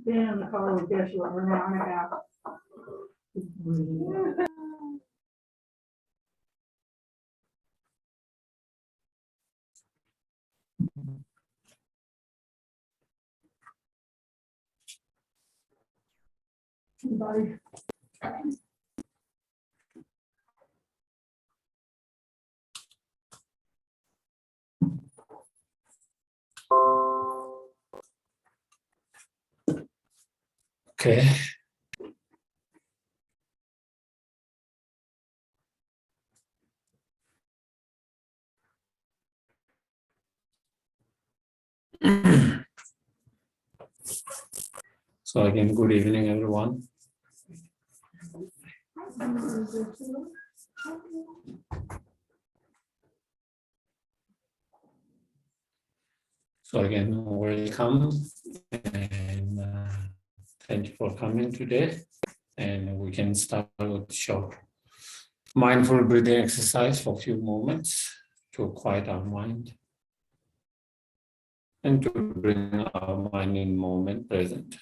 Being in the car with Geshe for an hour and a half. Bye. Okay. So again, good evening, everyone. So again, welcome and thank you for coming today. And we can start with short mindful breathing exercise for a few moments to quiet our mind and to bring our mind in moment present.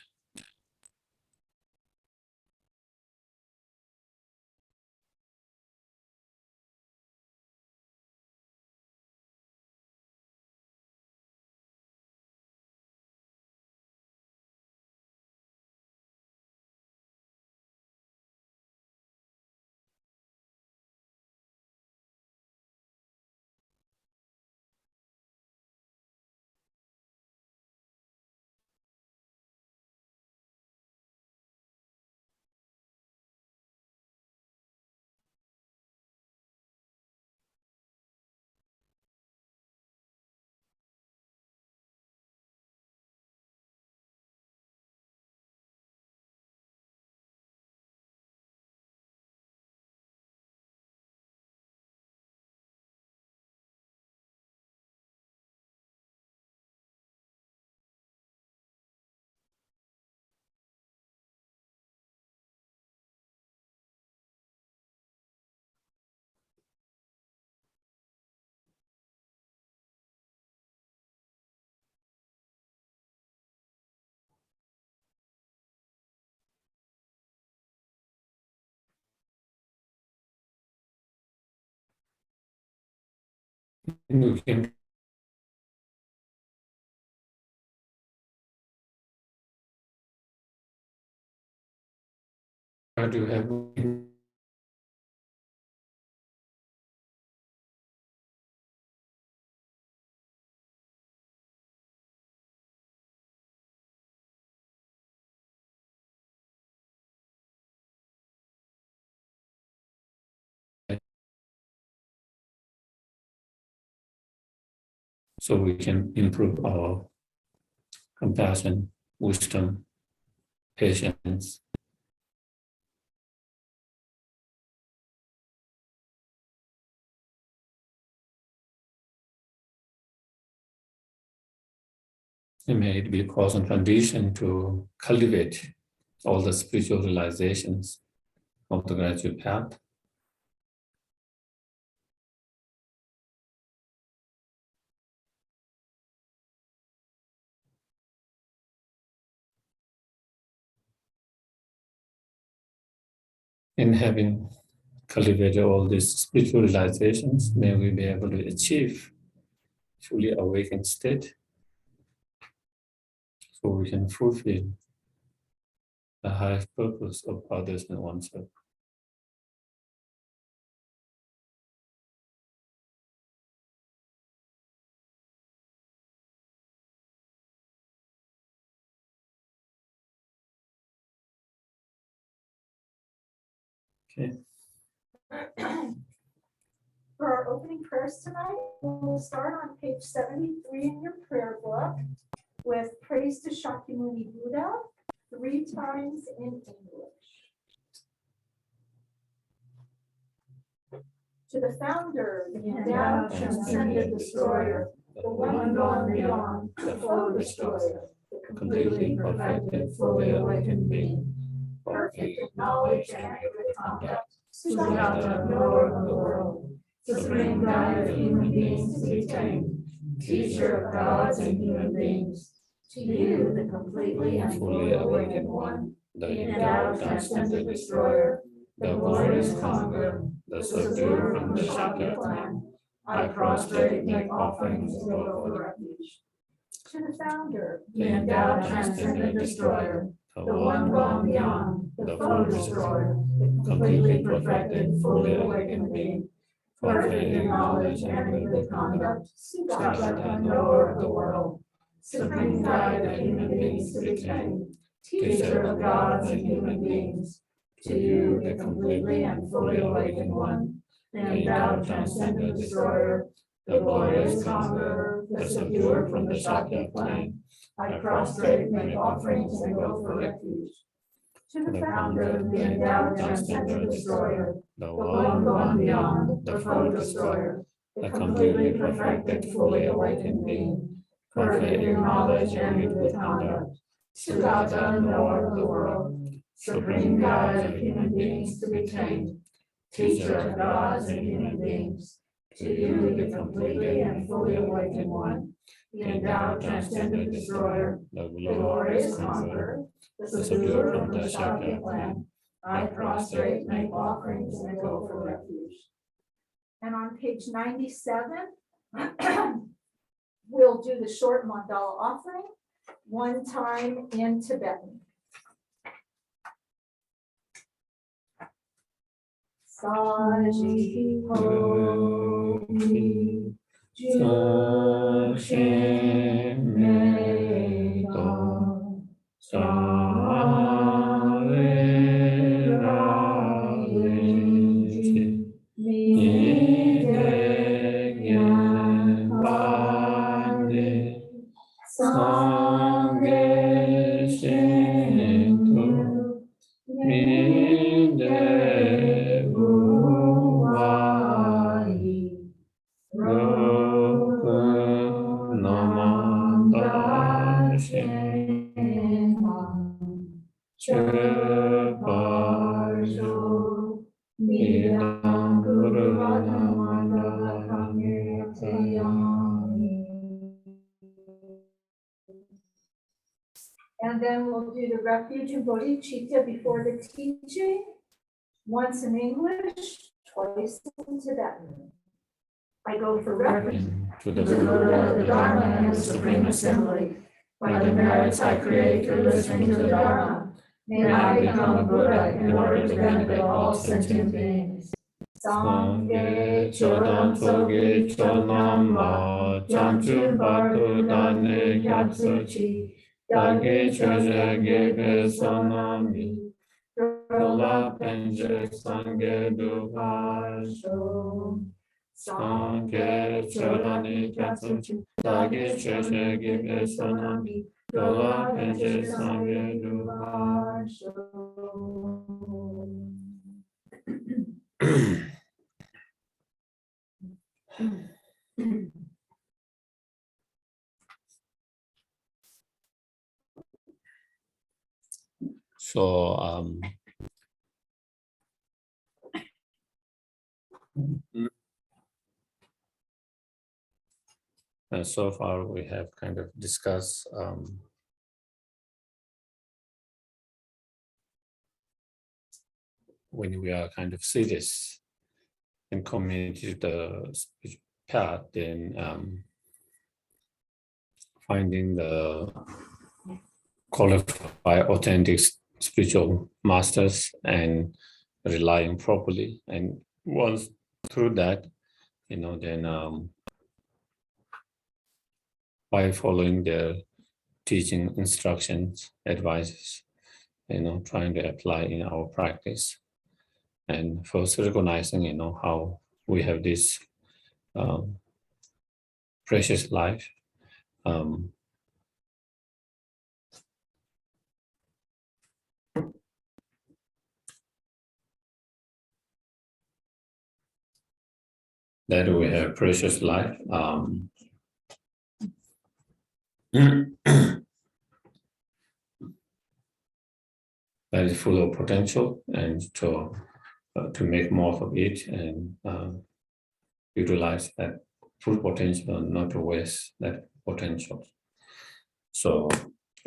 You can try to have so we can improve our compassion, wisdom, patience. And may it be a cause and condition to cultivate all the spiritual realizations of the gradual path. In having cultivated all these spiritual realizations, may we be able to achieve fully awakened state so we can fulfill the highest purpose of others and oneself. Okay. For our opening prayers tonight, we'll start on page 73 in your prayer book with praise to Shakyamuni Buddha 3 times in English. To the founder, the endowed, transcendent destroyer, the one gone beyond, the full destroyer, the completely perfected, fully awakened being, perfect in knowledge and good conduct, Sugata, knower of the world, supreme guide of human beings to be tamed, teacher of gods and human beings, To you, the completely and fully awakened one, the endowed transcendent destroyer, the glorious conqueror, the subduer from the Shakya clan, I prostrate, make offerings, and go for refuge. To the founder, the endowed transcendent destroyer, the one gone beyond, the foe destroyer, the completely perfected, fully awakened being, perfect in knowledge and in good conduct, Sugata, knower of the world, supreme guide of human beings to be trained, teacher of gods and human beings, to you, the completely and fully awakened one, the endowed transcendent destroyer, the glorious conqueror, the subduer from the Shakya clan, I prostrate, make offerings, and go for refuge. To the founder, the endowed transcendent destroyer, the one gone beyond, the foe destroyer, the completely perfected, fully awakened being, perfect in knowledge and in good conduct, Sugata, knower of the world, supreme guide of human beings to be trained, teacher of gods and human beings, to you, the completely and fully awakened one, the endowed transcendent destroyer, the glorious conqueror, the subduer from the Shakya clan, I prostrate, make offerings, and go for refuge. And on page 97, we'll do the short mandala offering one time in Tibetan. Saji ho mi jo shen me do sa re ra re chi mi de gen ba de sangye shen tu mi de u wai ro kun namanda shen che pa jo mi dang guru namanda kame tiyami. And then we'll do the refuge and bodhicitta before the teaching, once in English, twice in Tibetan. I go for refuge to the Buddha, the Dharma, and the Supreme Assembly. By the merits I create through listening to the Dharma, may I become a Buddha in order to benefit all sentient beings. Sangye chodan toge chonam la chanchu batu dane gyatsuchi. Dage choja gebe sonami, dola penje sangye duvasho. Sangye chodani gyatsuchi, dage choja gebe sonami, dola penje sangye duvasho. So, and so far we have kind of discussed when we are kind of serious in committing to the spiritual path, then finding the qualified, authentic spiritual masters and relying properly. And once through that, then by following their teaching, instructions, advices, trying to apply in our practice. And first recognizing, how we have this precious life. That we have precious life. That is full of potential, and to make more of it and utilize that full potential, not to waste that potential. So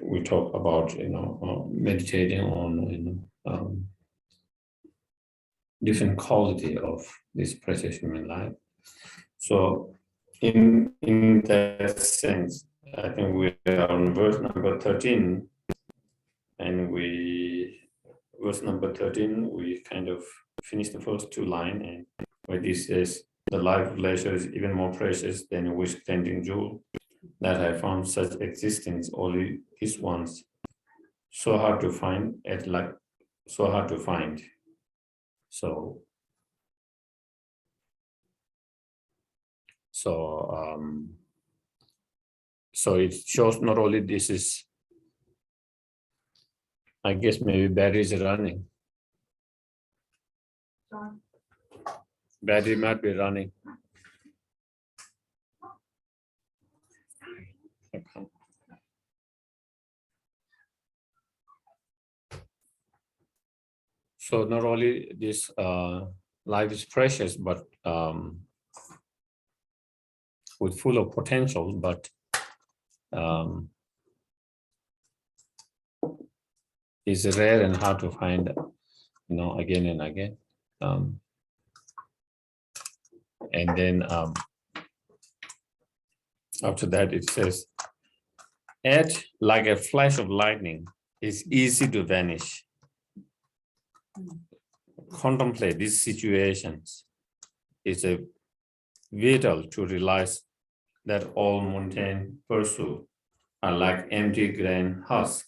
we talk about meditating on different quality of this precious human life. So in that sense, I think we are on verse number 13, and verse number 13, we kind of finished the first two lines, and where this says, the life of leisure is even more precious than a wish-granting jewel, that I found such existence only this once. So hard to find, so hard to find. So it shows not only this is, I guess maybe battery is running. John? Battery might be running. Okay. So not only this life is precious, but with full of potential, but is rare and hard to find, again and again. And then after that, it says, "Yet, like a flash of lightning, is easy to vanish. Contemplate these situations is a vital to realize that all mundane pursuits are like empty grain husks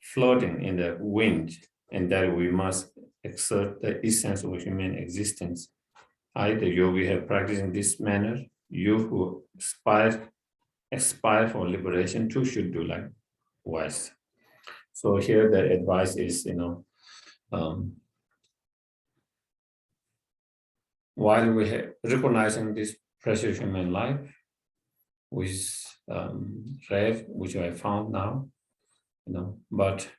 floating in the wind, and that we must exert the essence of human existence. I, the yogi, have practiced in this manner. You who aspire for liberation too should do likewise." So here the advice is, while we are recognizing this precious human life, which is rare, which I found now, but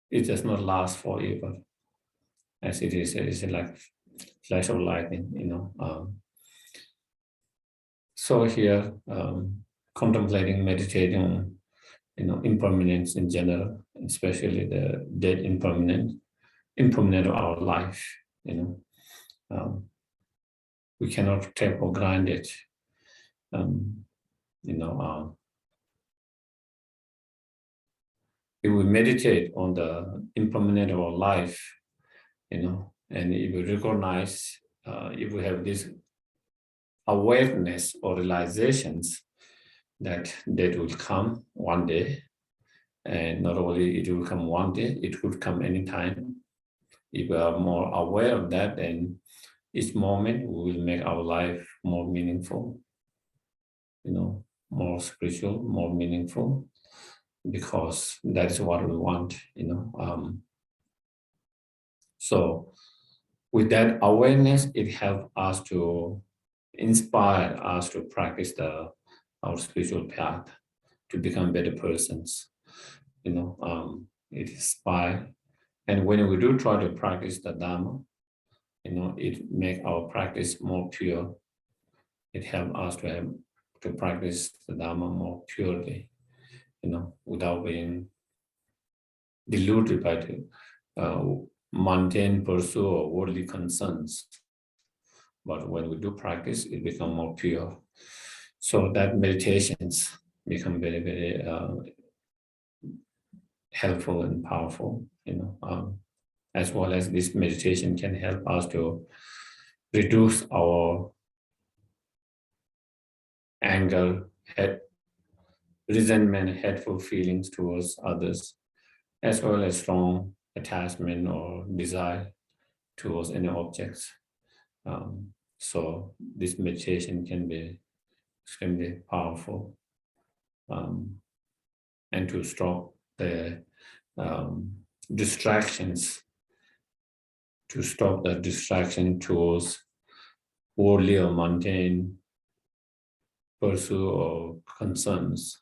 it does not last forever, as it is like flash of lightning, so here, contemplating, meditating, impermanence in general, especially the dead impermanent of our life, we cannot take for granted, if we meditate on the impermanent of our life, and if we recognize, if we have this awareness or realizations that death will come one day, and not only it will come one day, it could come anytime. If we are more aware of that, then each moment we will make our life more meaningful, more spiritual, more meaningful, because that is what we want, so with that awareness, it helps us to inspire us to practice our spiritual path to become better persons. It inspires, and when we do try to practice the Dharma, it makes our practice more pure. It helps us to practice the Dharma more purely, without being deluded by the mundane pursuit or worldly concerns. But when we do practice, it becomes more pure. So that meditations become very, very helpful and powerful, as well as this meditation can help us to reduce our anger, resentment, hateful feelings towards others, as well as strong attachment or desire towards any objects. So this meditation can be extremely powerful, and to stop the distractions, to stop the distraction towards worldly or mundane pursuit or concerns.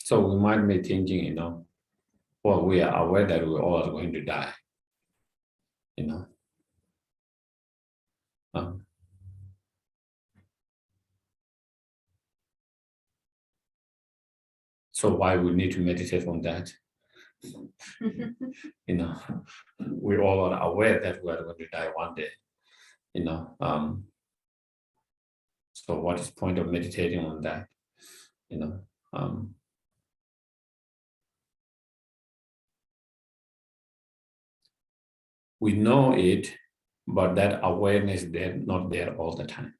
So we might be thinking, well, we are aware that we all are going to die, So why we need to meditate on that? We all are aware that we are going to die one day. So what is the point of meditating on that? We know it, but that awareness is not there all the time.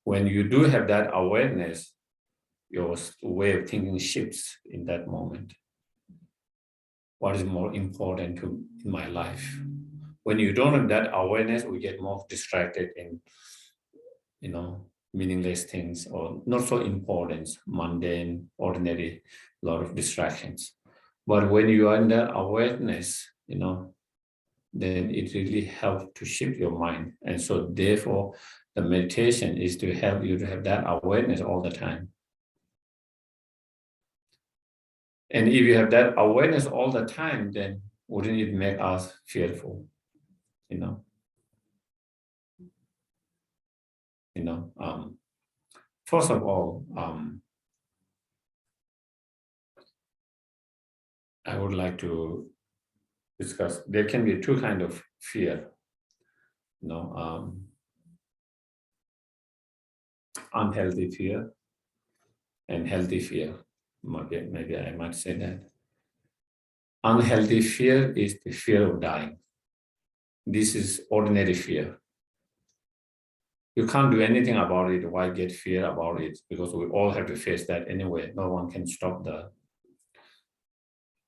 When you do have that awareness, your way of thinking shifts in that moment. What is more important in my life? When you don't have that awareness, we get more distracted in, meaningless things or not so important, mundane, ordinary, a lot of distractions. But when you are in that awareness, then it really helps to shift your mind. And so therefore, the meditation is to help you to have that awareness all the time. And if you have that awareness all the time, then wouldn't it make us fearful? First of all, I would like to discuss, there can be two kinds of fear, unhealthy fear and healthy fear. Maybe I might say that. Unhealthy fear is the fear of dying. This is ordinary fear. You can't do anything about it. Why get fear about it? Because we all have to face that anyway. No one can stop the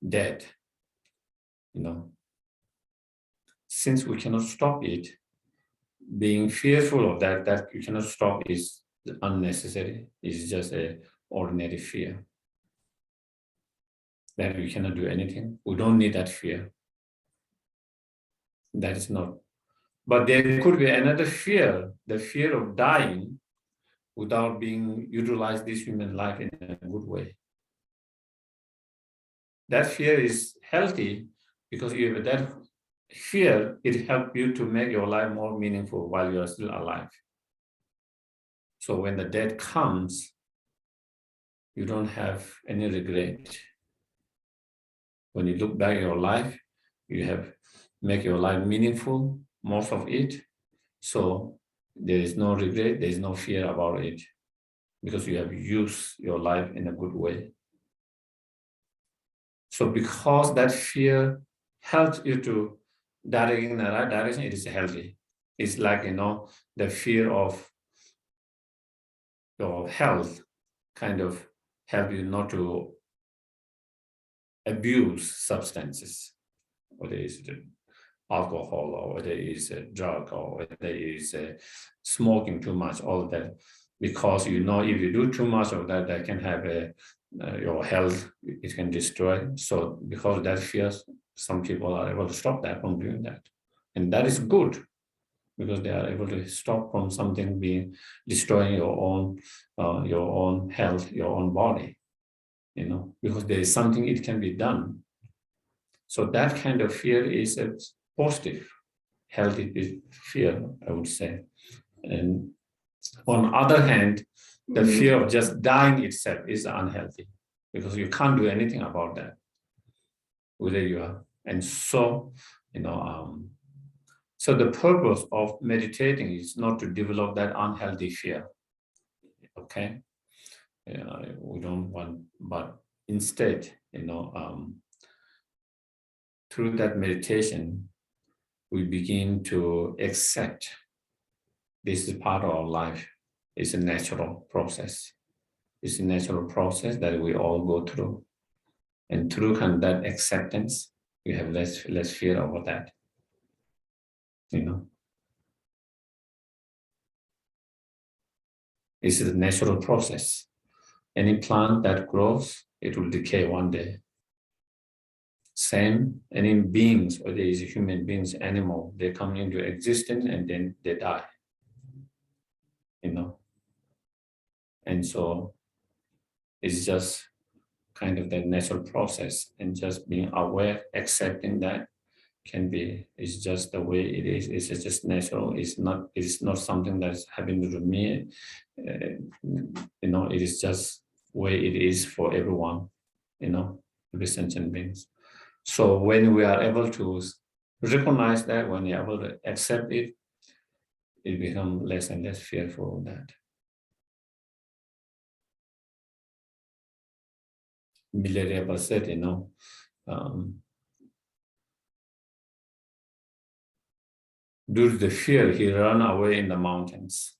death. Since we cannot stop it, being fearful of that you cannot stop is unnecessary. It's just an ordinary fear that we cannot do anything. We don't need that fear. That is not. But there could be another fear, the fear of dying without being utilized this human life in a good way. That fear is healthy because you have that fear, it helps you to make your life more meaningful while you are still alive. So when the death comes, you don't have any regret. When you look back at your life, you have make your life meaningful, most of it. So there is no regret, there is no fear about it because you have used your life in a good way. So because that fear helps you to direct in the right direction, it is healthy. It's like, the fear of your health kind of help you not to abuse substances, whether it's alcohol or whether it's a drug or whether it's smoking too much, all of that. Because if you do too much of that, that can have your health, it can destroy. So because that fears, some people are able to stop that from doing that. And that is good because they are able to stop from something being destroying your own health, your own body, because there is something it can be done. So that kind of fear is a positive, healthy fear, I would say. And on the other hand, the fear of just dying itself is unhealthy because you can't do anything about that, whether you are. And so, so the purpose of meditating is not to develop that unhealthy fear. Okay, we don't want, but instead, through that meditation, we begin to accept this is part of our life. It's a natural process. It's a natural process that we all go through. And through that acceptance, you have less fear over that. It's a natural process. Any plant that grows, it will decay one day. Same, any beings, whether it's human beings, animal, they come into existence and then they die. And so it's just kind of the natural process, and just being aware, accepting that can be. It's just the way it is. It's just natural. It's not something that's happening to me. It is just way it is for everyone. Every sentient beings. So when we are able to recognize that, when you're able to accept it, it becomes less and less fearful of that. Milarepa said, due to the fear, he ran away in the mountains.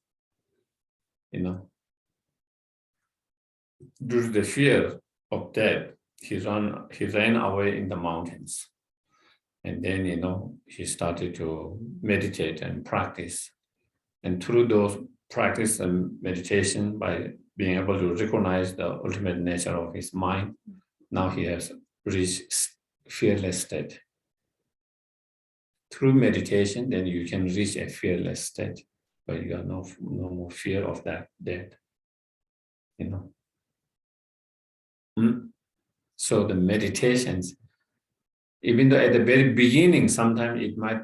Due to the fear of death, he ran away in the mountains. And then, he started to meditate and practice. And through those practice and meditation, by being able to recognize the ultimate nature of his mind, now he has reached fearless state. Through meditation, then you can reach a fearless state where you have no more fear of that death. So the meditations, even though at the very beginning, sometimes it might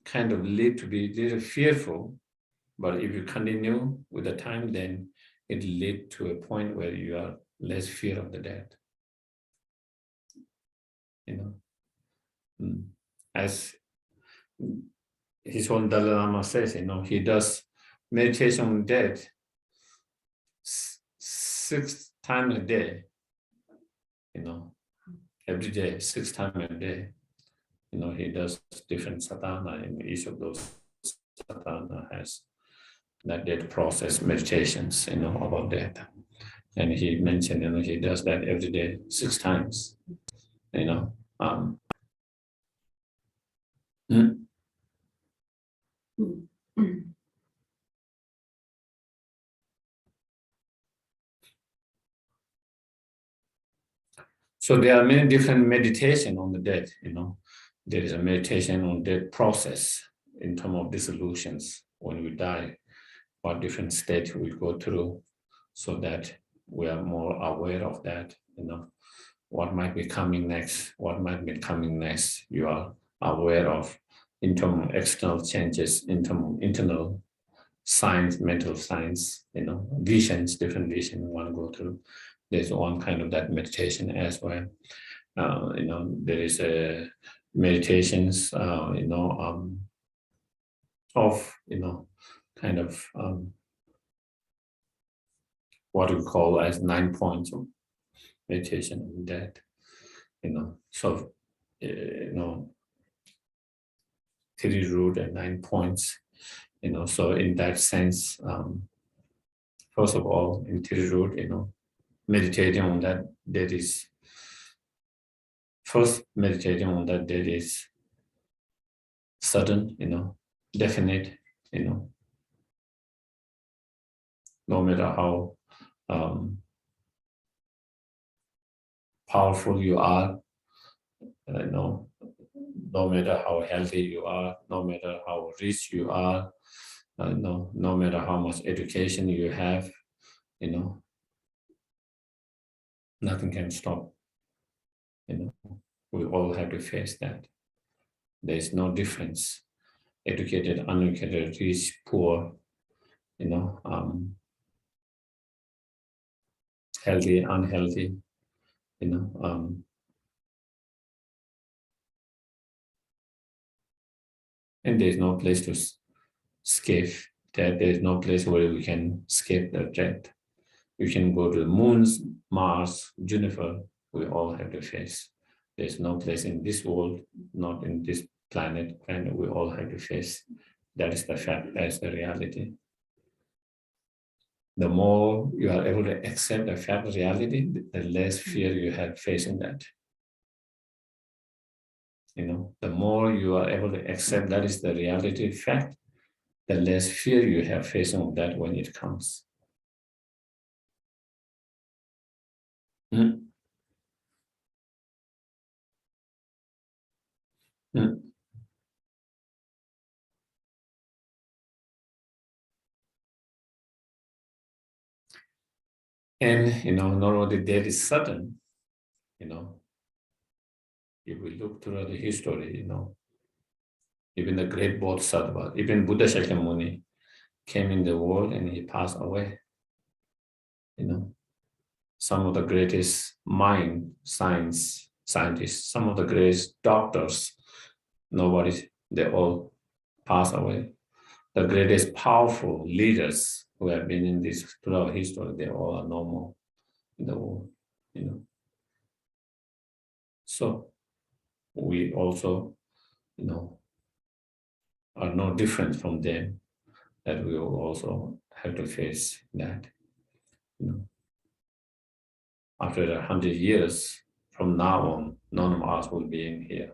kind of lead to be a little fearful, but if you continue with the time, then it leads to a point where you are less fear of the death. As his own Dalai Lama says, he does meditation on death 6 times a day, every day, 6 times a day. He does different sadhana, and each of those sadhana has that death process meditations, about death. And he mentioned, he does that every day, 6 times, So there are many different meditation on the death, There is a meditation on death process in terms of dissolutions. When we die, what different state we go through, so that we are more aware of that, what might be coming next, you are aware of in terms of external changes, in terms of internal signs, mental signs, visions, different vision we want to go through. There's one kind of that meditation as well. There is a meditations, of, kind of what we call as 9 points of meditation on that, so, 3 root and 9 points, so in that sense, first of all, in 3 root, meditating on that is first meditating on that is sudden, definite, no matter how powerful you are, no matter how healthy you are, no matter how rich you are, no matter how much education you have, nothing can stop. We all have to face that. There is no difference. Educated, uneducated, rich, poor, healthy, unhealthy, and there's no place to escape that. There's no place where we can escape the death. You can go to the moons, Mars, Juniper, we all have to face. There's no place in this world, not in this planet, we all have to face. That is the fact, that is the reality. The more you are able to accept the fact reality, the less fear you have facing that. The more you are able to accept that is the reality fact, the less fear you have facing that when it comes. And not only death is sudden, if we look through the history, even the great Bodhisattva, even Buddha Shakyamuni came in the world and he passed away. Some of the greatest scientists, some of the greatest doctors, they all pass away. The greatest powerful leaders who have been in this throughout history, they all are no more in the world. So we also, are no different from them, that we will also have to face that. After 100 years from now on, none of us will be in here.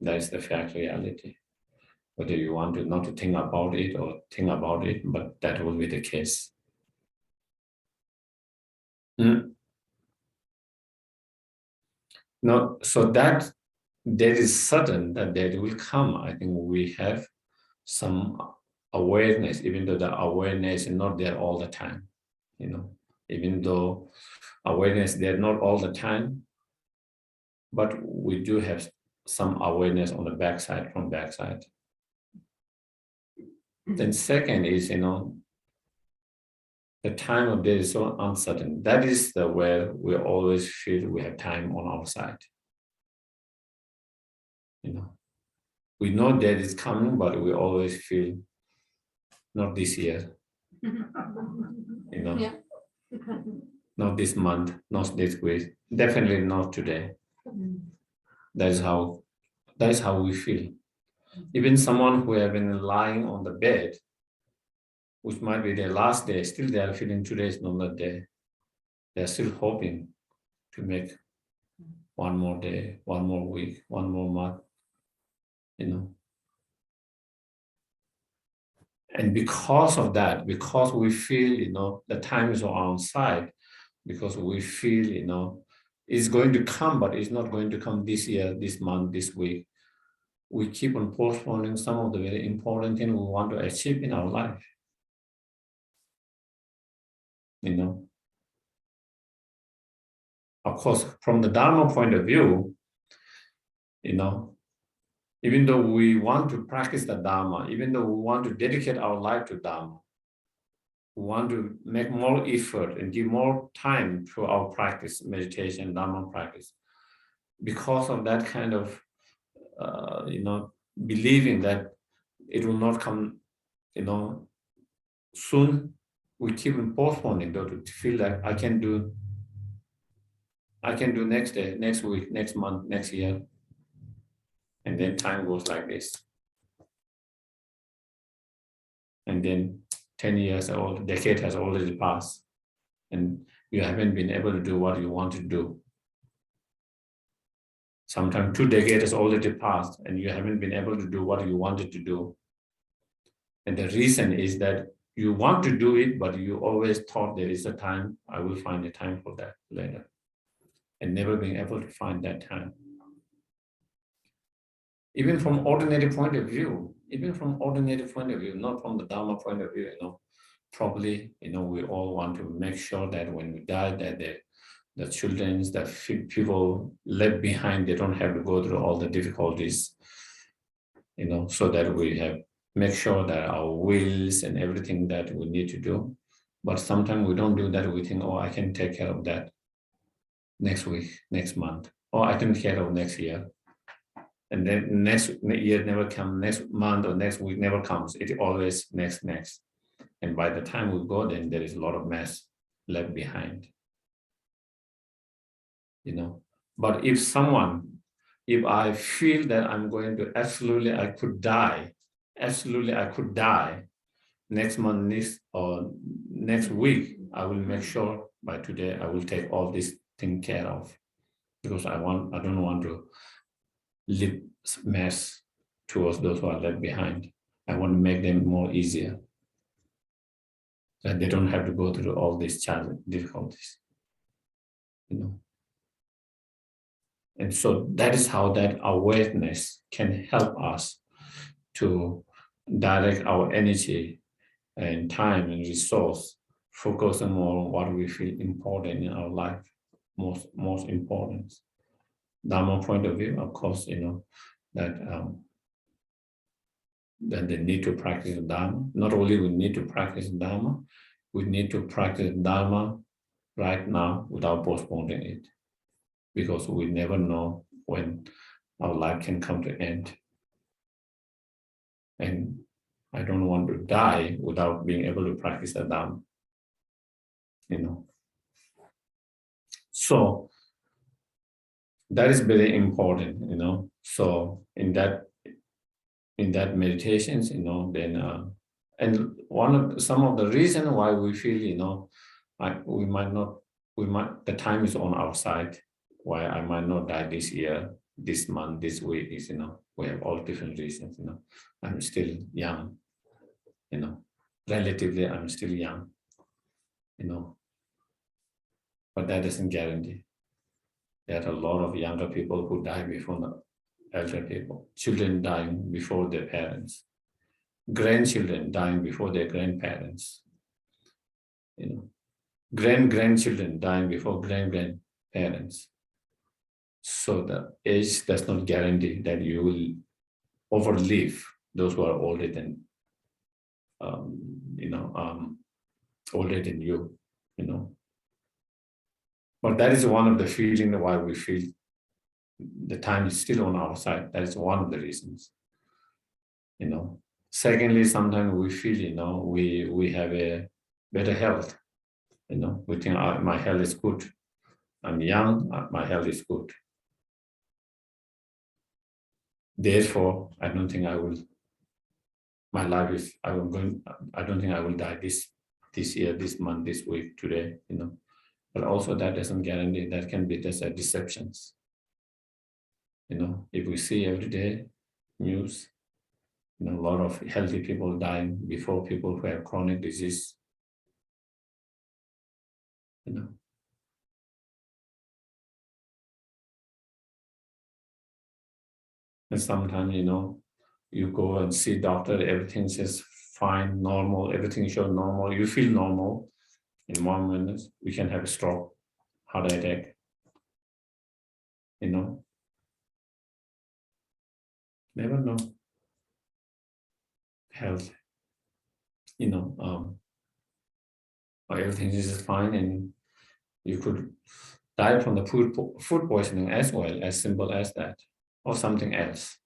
That is the fact reality. Whether you want to not to think about it or think about it, but that will be the case. No, so that is certain that it will come. I think we have some awareness, even though the awareness is not there all the time. Even though awareness there not all the time, but we do have some awareness on the backside, from backside. Then second is, the time of day is so uncertain. That is where we always feel we have time on our side. We know that it's coming, but we always feel not this year. Yeah. Not this month, not this week, definitely not today. That is how we feel. Even someone who have been lying on the bed, which might be their last day, still they are feeling today is not the day. They are still hoping to make one more day, one more week, one more month, And because of that, because we feel, the time is on our side, because we feel, it's going to come, but it's not going to come this year, this month, this week. We keep on postponing some of the very important things we want to achieve in our life. Of course, from the Dharma point of view, even though we want to practice the Dharma, even though we want to dedicate our life to Dharma, we want to make more effort and give more time to our practice, meditation, Dharma practice. Because of that kind of, believing that it will not come, soon, we keep on postponing, though, to feel that I can do next day, next week, next month, next year. And then time goes like this. And then 10 years or decade has already passed. And you haven't been able to do what you want to do. Sometimes 2 decades has already passed and you haven't been able to do what you wanted to do. And the reason is that you want to do it, but you always thought there is a time, I will find a time for that later. And never being able to find that time. Even from ordinary point of view, not from the Dharma point of view, probably, we all want to make sure that when we die, that the children, the people left behind, they don't have to go through all the difficulties, so that we have make sure that our wills and everything that we need to do. But sometimes we don't do that. We think, oh, I can take care of that next week, next month, or I can take care of next year. And then next year never comes, next month or next week never comes. It always next. And by the time we go, then there is a lot of mess left behind. But if I feel that I'm going to I could die next month, or next week, I will make sure by today I will take all this thing care of, because I don't want to leave mess towards those who are left behind. I want to make them more easier, that they don't have to go through all these challenges, difficulties. And so that is how that awareness can help us to direct our energy and time and resource, focus on more on what we feel important in our life, most important. Dharma point of view, of course, that then they need to practice Dharma. Not only we need to practice Dharma, we need to practice Dharma right now without postponing it, because we never know when our life can come to end. And I don't want to die without being able to practice the Dharma, So that is very important, So in that meditations, then and some of the reason why we feel, the time is on our side, why I might not die this year, this month, this week is, we have all different reasons, I'm still young, relatively I'm still young, but that doesn't guarantee. There are a lot of younger people who die before the elder people, children dying before their parents, grandchildren dying before their grandparents, grandchildren dying before grandparents. So the age does not guarantee that you will overlive those who are older than, older than you. But that is one of the feelings why we feel the time is still on our side. That is one of the reasons. Secondly, sometimes we feel, we have a better health. We think my health is good. I'm young, my health is good. Therefore, I don't think I will. My life is. I don't think I will die this year, this month, this week, today. But also that doesn't guarantee. That can be just a deceptions. If we see every day news, a lot of healthy people dying before people who have chronic disease. And sometimes, you go and see doctor, everything is fine, normal, everything shows normal, you feel normal. In 1 minute, we can have a stroke, heart attack, never know. Health, everything is fine and you could die from the food poisoning as well, as simple as that, or something else.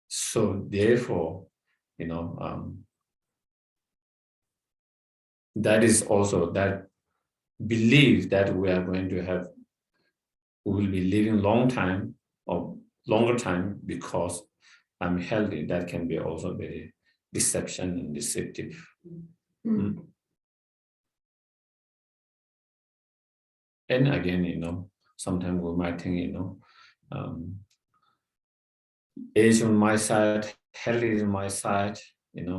So therefore, that is also that belief that we are going to have, we will be living long time or longer time because I'm healthy. That can be also very deception and deceptive. And again, sometimes we might think, age on my side, health is on my side,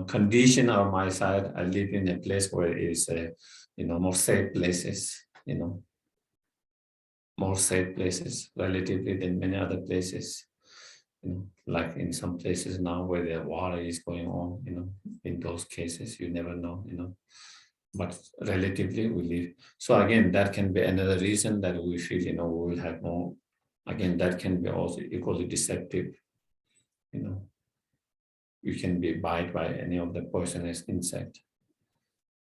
condition on my side. I live in a place where it is, more safe places, more safe places relatively than many other places. Like in some places now where the water is going on, in those cases, you never know, but relatively we live. So again, that can be another reason that we feel, we will have more. Again, that can be also equally deceptive. You can be bitten by any of the poisonous insect.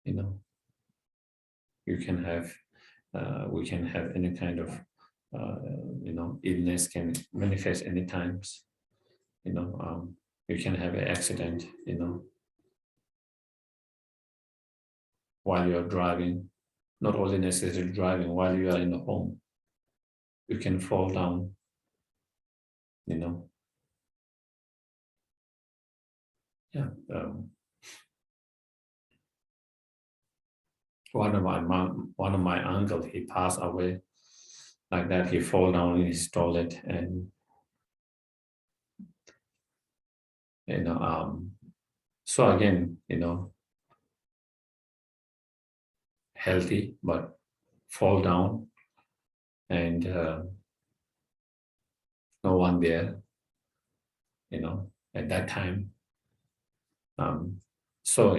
You can have, we can have any kind of, illness can manifest any times. You can have an accident, while you're driving, not only necessarily driving, while you are in the home, you can fall down, Yeah. One of my uncle, he passed away like that. He fall down in his toilet, and so again, healthy but fall down, and no one there, at that time. So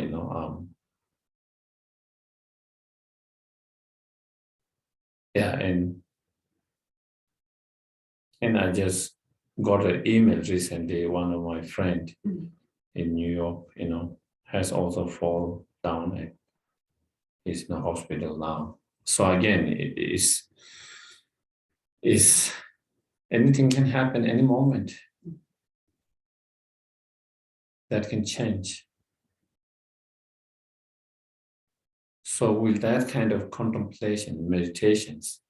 yeah, and And I just got an email recently. One of my friend in New York, has also fallen down and is in the hospital now. So again, it is anything can happen any moment. That can change. So with that kind of contemplation, meditations,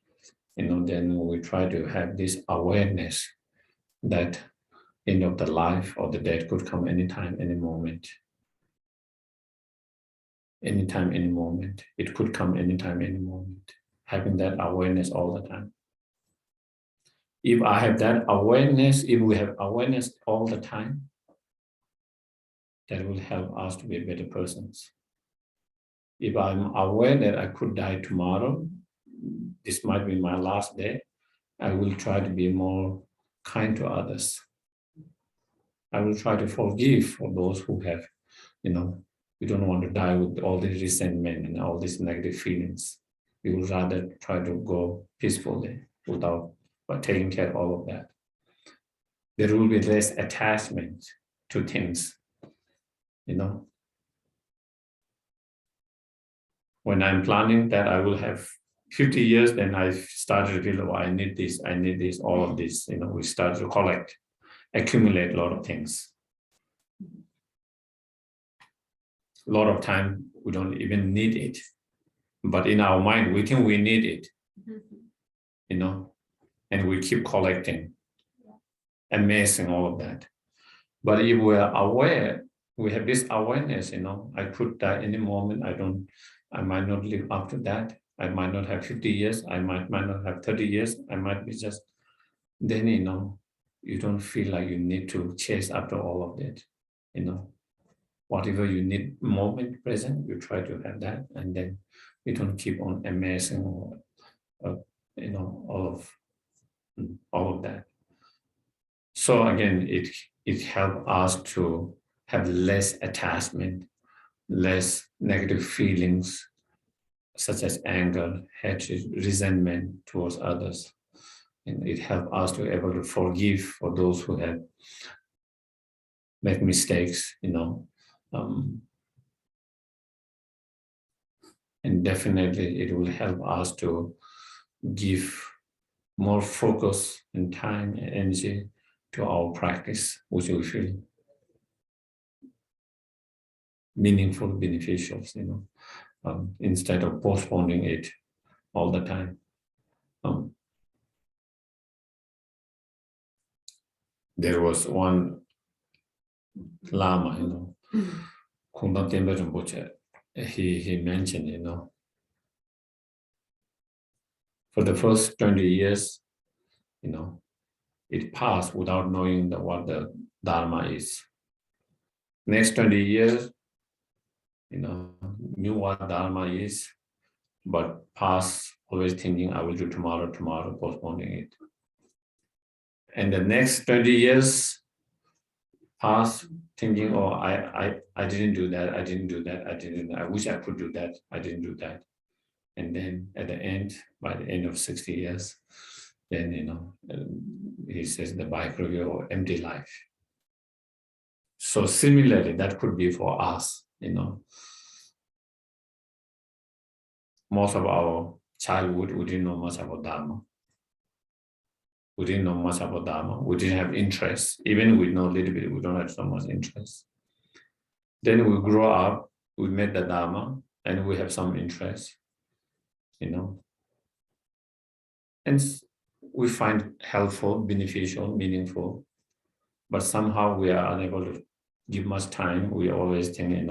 then we try to have this awareness that end of the life or the death could come anytime, any moment. Anytime, any moment. It could come anytime, any moment. Having that awareness all the time. If I have that awareness, if we have awareness all the time, that will help us to be better persons. If I'm aware that I could die tomorrow, this might be my last day, I will try to be more kind to others. I will try to forgive for those who have, we don't want to die with all this resentment and all these negative feelings. We would rather try to go peacefully without taking care of all of that. There will be less attachment to things, When I'm planning that I will have 50 years, then I started to feel, I need this, all of this. We start to collect, accumulate a lot of things. A lot of time, we don't even need it. But in our mind, we think we need it, and we keep collecting, amassing all of that. But if we are aware, we have this awareness, I could die any moment. I might not live after that. I might not have 50 years. I might not have 30 years. I might be just, then, you don't feel like you need to chase after all of that, Whatever you need, moment present, you try to have that. And then you don't keep on amassing all of that. So again, it helps us to have less attachment, less negative feelings, such as anger, hatred, resentment towards others. And it helps us to be able to forgive for those who have made mistakes, and definitely it will help us to give more focus and time and energy to our practice, which we feel meaningful, beneficial, instead of postponing it all the time. There was one Lama, Kundam Tempe Rinpoche, he mentioned, for the first 20 years, it passed without knowing what the Dharma is. Next 20 years, knew what Dharma is, but past always thinking I will do tomorrow, postponing it. And the next 20 years past thinking, I didn't do that, I wish I could do that, I didn't do that. And then at the end, by the end of 60 years, then, he says the biography of empty life. So similarly, that could be for us, Most of our childhood, we didn't know much about Dharma. We didn't know much about Dharma. We didn't have interest. Even we know a little bit, we don't have so much interest. Then we grow up, we met the Dharma, and we have some interest, And we find helpful, beneficial, meaningful, but somehow we are unable to give much time. We always think,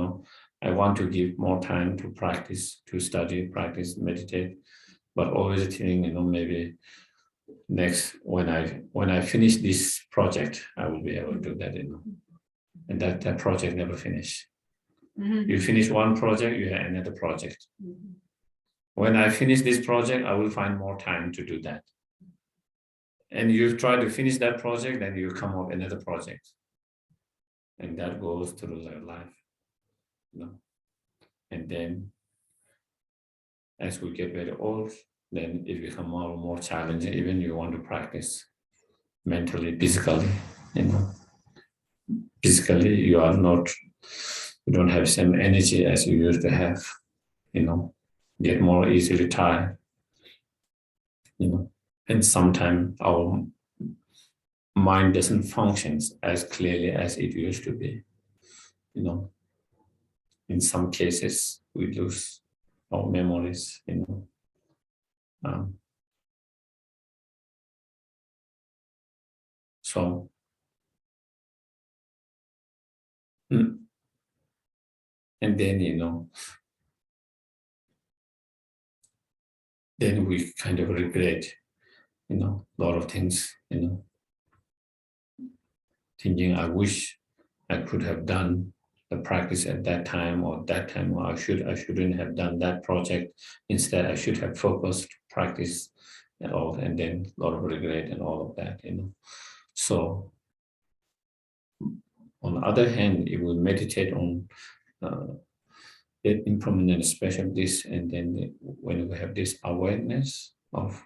I want to give more time to practice, to study, practice, meditate, but always think, maybe next, when I finish this project, I will be able to do that, And that project never finished. You finish one project, you have another project. When I finish this project, I will find more time to do that. And you try to finish that project, then you come up another project. And that goes through their life. And then as we get very old, then it becomes more and more challenging, even you want to practice. mentally, physically, you know. Physically, you don't have same energy as you used to have, you know, get more easily tired, you know, and sometimes our mind doesn't function as clearly as it used to be, you know. In some cases, we lose our memories, you know. So, and then, you know, then we kind of regret, you know, a lot of things, you know, thinking I wish I could have done the practice at that time, or I shouldn't have done that project. Instead, I should have focused practice and all, and then a lot of regret and all of that, you know. So on the other hand, if we meditate on impermanent special this, and then when we have this awareness of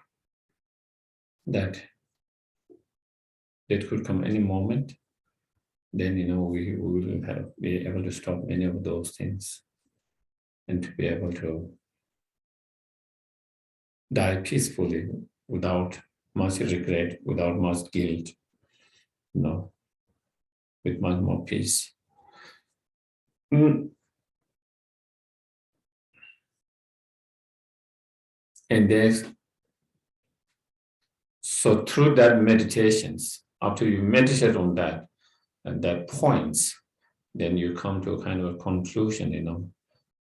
that could come any moment, then, you know, we will be able to stop many of those things and to be able to die peacefully without much regret, without much guilt, you know, with much more peace. And so through that meditations, after you meditate on that, and that points, then you come to a kind of a conclusion, you know,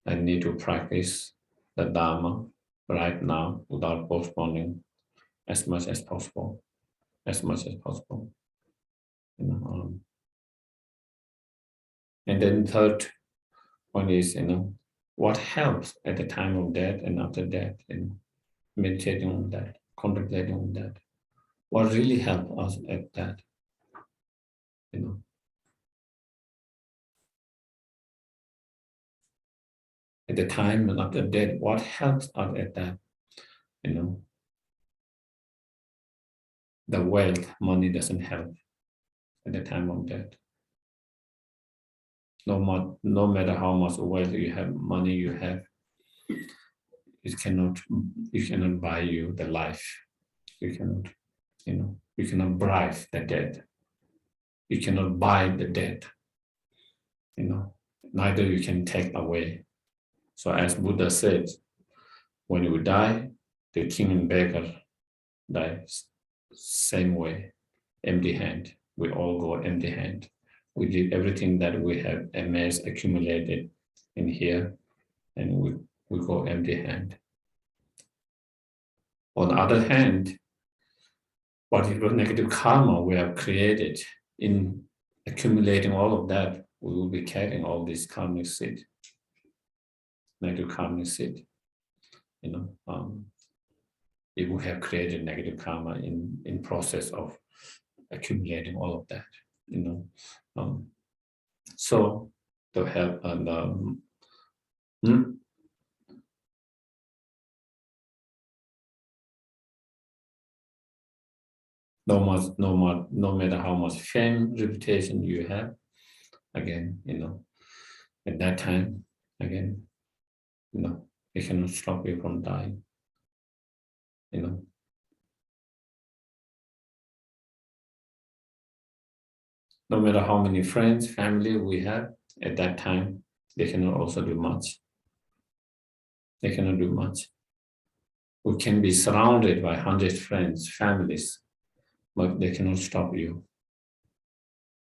I need to practice the Dharma right now without postponing as much as possible, you know. And then third one is, you know, what helps at the time of death and after death, and meditating on that, contemplating on that. What really helps us at that, you know. At the time and after death, what helps us at that, you know. The wealth, money doesn't help at the time of death. No matter how much wealth you have, money you have, you cannot buy you the life. You cannot, you know, you cannot bribe the dead. You cannot buy the dead, you know, neither you can take away. So as Buddha said, when you die, the king and beggar die same way, empty hand. We all go empty hand. We leave everything that we have amassed, accumulated in here, and we go empty hand. On the other hand, whatever negative karma we have created in accumulating all of that, we will be carrying all this karmic seed, negative karmic seed. You know, if we have created negative karma in process of accumulating all of that, you know. So to help and no matter how much fame, reputation you have, again, you know, at that time, again, you know, it cannot stop you from dying, you know. No matter how many friends, family we have at that time, they cannot also do much. They cannot do much. We can be surrounded by 100 friends, families, but they cannot stop you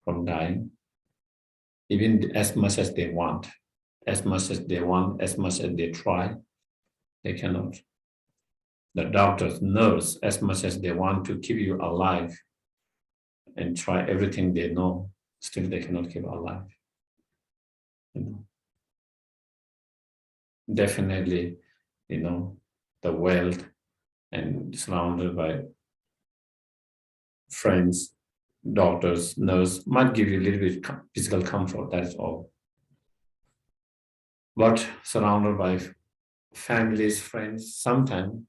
from dying. Even as much as they want, as much as they try, they cannot. The doctors, nurse, as much as they want to keep you alive and try everything they know, still they cannot keep alive. You know. Definitely, you know, the wealth and surrounded by friends, doctors, nurse might give you a little bit physical comfort, that's all. But surrounded by families, friends, sometimes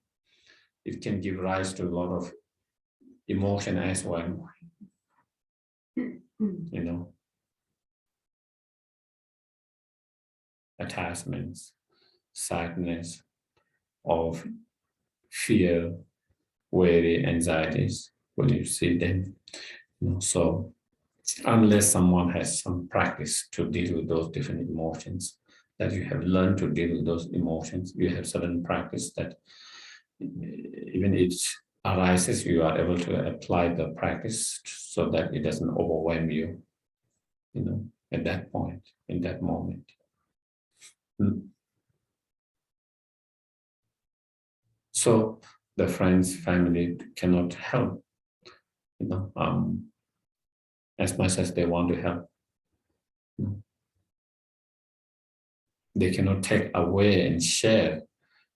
it can give rise to a lot of emotion as well, attachments, sadness, of fear, worry, anxieties when you see them. So unless someone has some practice to deal with those different emotions, that you have learned to deal with those emotions, you have certain practice that even it arises, you are able to apply the practice so that it doesn't overwhelm you, at that point, in that moment. So the friends, family cannot help, as much as they want to help. They cannot take away and share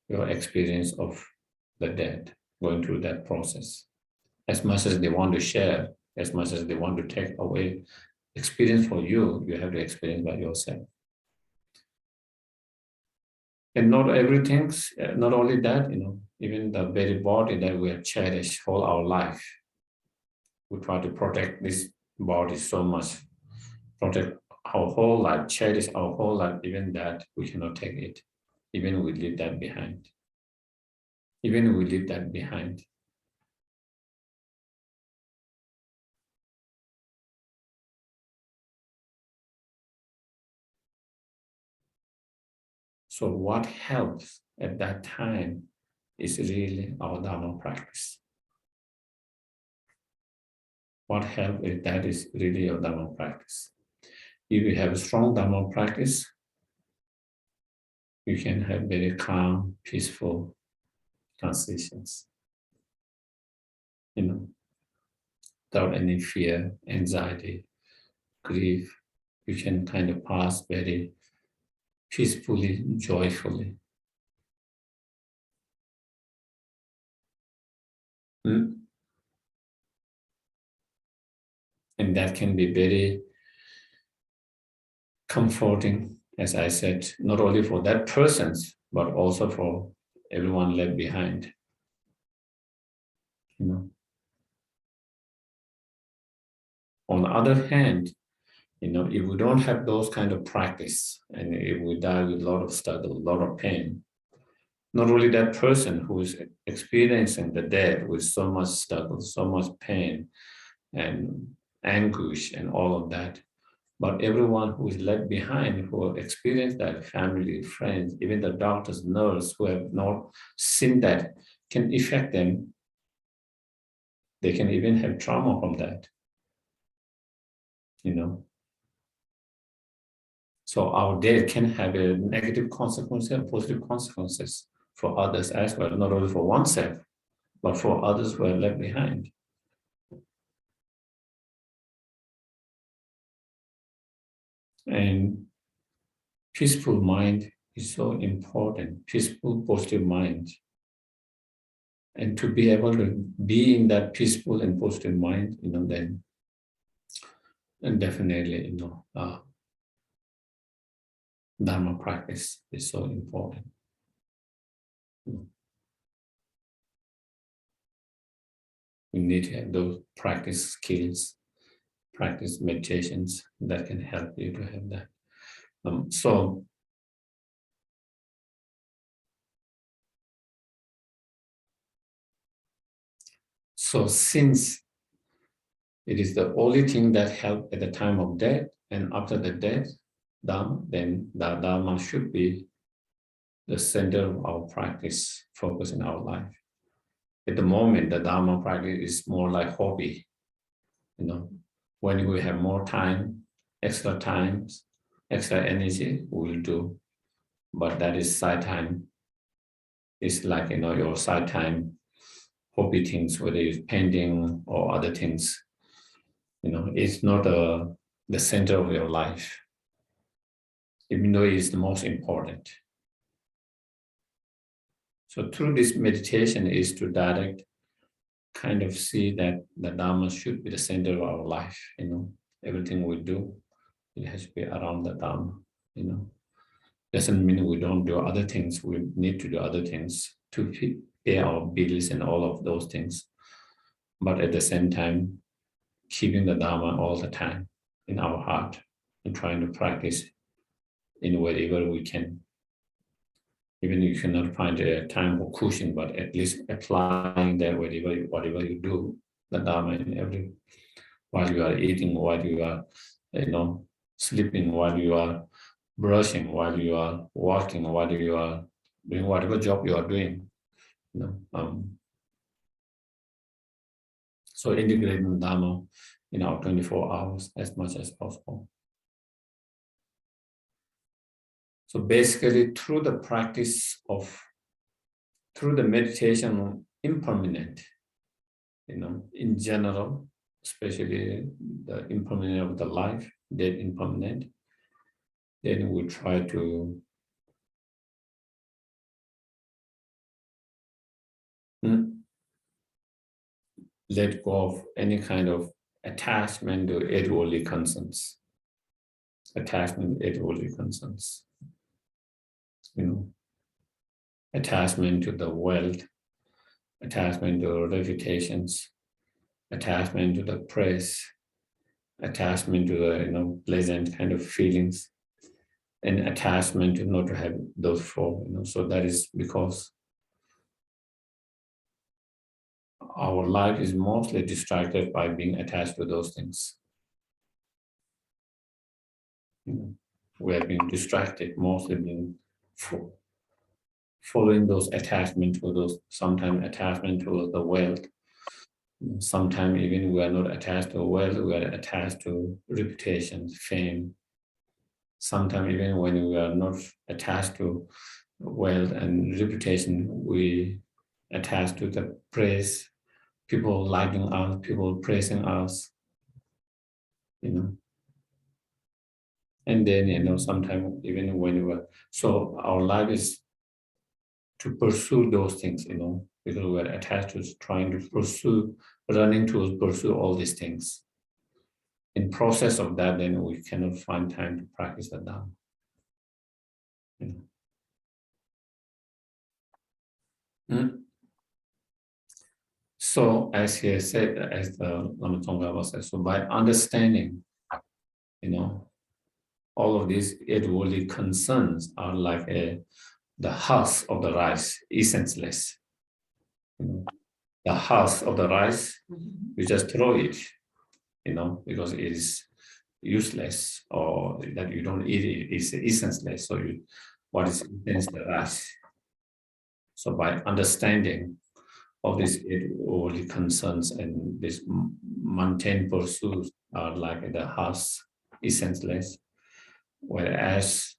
your experience of the dead, going through that process. As much as they want to share, as much as they want to take away experience for you, you have to experience by yourself. And not everything, not only that, even the very body that we have cherished all our life, we try to protect this body so much, protect our whole life, cherish our whole life, even that we cannot take it, even we leave that behind. Even we leave that behind. So what helps at that time is really our Dharma practice. What helps is that is really your Dharma practice. If you have a strong Dharma practice, you can have very calm, peaceful transitions. Without any fear, anxiety, grief, you can kind of pass very peacefully, joyfully. And that can be very comforting, as I said, not only for that person, but also for everyone left behind. On the other hand, if we don't have those kind of practice, and if we die with a lot of struggle, a lot of pain, not only that person who is experiencing the death with so much struggle, so much pain and anguish and all of that, but everyone who is left behind, who experienced that, family, friends, even the doctors, nurses who have not seen that, can affect them. They can even have trauma from that. So our death can have a negative consequence and positive consequences for others as well, not only for oneself, but for others who are left behind. And peaceful mind is so important, peaceful, positive mind. And to be able to be in that peaceful and positive mind, then and definitely, Dharma practice is so important. We need to have those practice skills, practice meditations that can help you to have that. So since it is the only thing that helps at the time of death and after the death, then the Dharma should be the center of our practice, focus in our life. At the moment, the Dharma practice is more like hobby. When we have more time, extra energy, we will do. But that is side time. It's like, your side time hobby things, whether it's painting or other things. It's not the center of your life, even though it's the most important. So through this meditation is to direct, kind of see that the Dharma should be the center of our life. Everything we do, it has to be around the Dharma. Doesn't mean we don't do other things. We need to do other things to pay our bills and all of those things. but at the same time, keeping the Dharma all the time in our heart and trying to practice in wherever we can. Even if you cannot find a time for cushion, but at least applying that whatever you do, the Dharma in every, while you are eating, while you are, sleeping, while you are brushing, while you are walking, while you are doing whatever job you are doing. So integrating Dharma in our 24 hours as much as possible. So basically, through the practice of, through the meditation on impermanent, in general, especially the impermanent of the life, dead impermanent, then we try to let go of any kind of attachment to eight worldly concerns. Attachment to eight worldly concerns. Attachment to the wealth, attachment to reputations, attachment to the praise, attachment to the pleasant kind of feelings, and attachment to not to have those four. So that is because our life is mostly distracted by being attached to those things. We have been distracted, mostly being following those attachments to those, sometimes attachment to the wealth. Sometimes even we are not attached to wealth, we are attached to reputation, fame. Sometimes even when we are not attached to wealth and reputation, we attach to the praise, people liking us, people praising us, And then, sometimes even when we are, so our life is to pursue those things, because we are attached to trying to pursue, running to pursue all these things. In process of that, then we cannot find time to practice the Dharma. So as he said, as the Lama Tsongkhapa said, so by understanding, all of these eight worldly concerns are like the husk of the rice, essenceless. The husk of the rice, you just throw it, because it is useless, or that you don't eat it, it's essenceless. So what is the rice? So by understanding all these eight worldly concerns and these mundane pursuits are like the husk, essenceless, whereas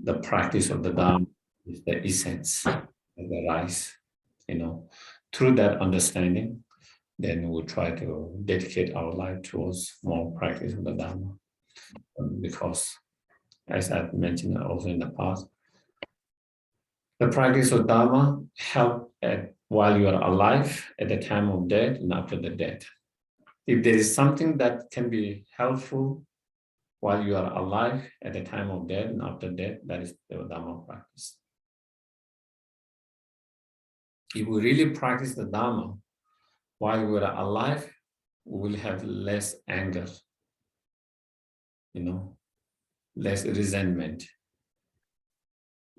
the practice of the Dharma is the essence of the rice. Through that understanding, then we try to dedicate our life towards more practice of the Dharma. Because, as I've mentioned also in the past, the practice of Dharma help while you are alive, at the time of death, and after the death. If there is something that can be helpful while you are alive, at the time of death, and after death, that is the Dharma practice. If we really practice the Dharma while we are alive, we will have less anger, less resentment,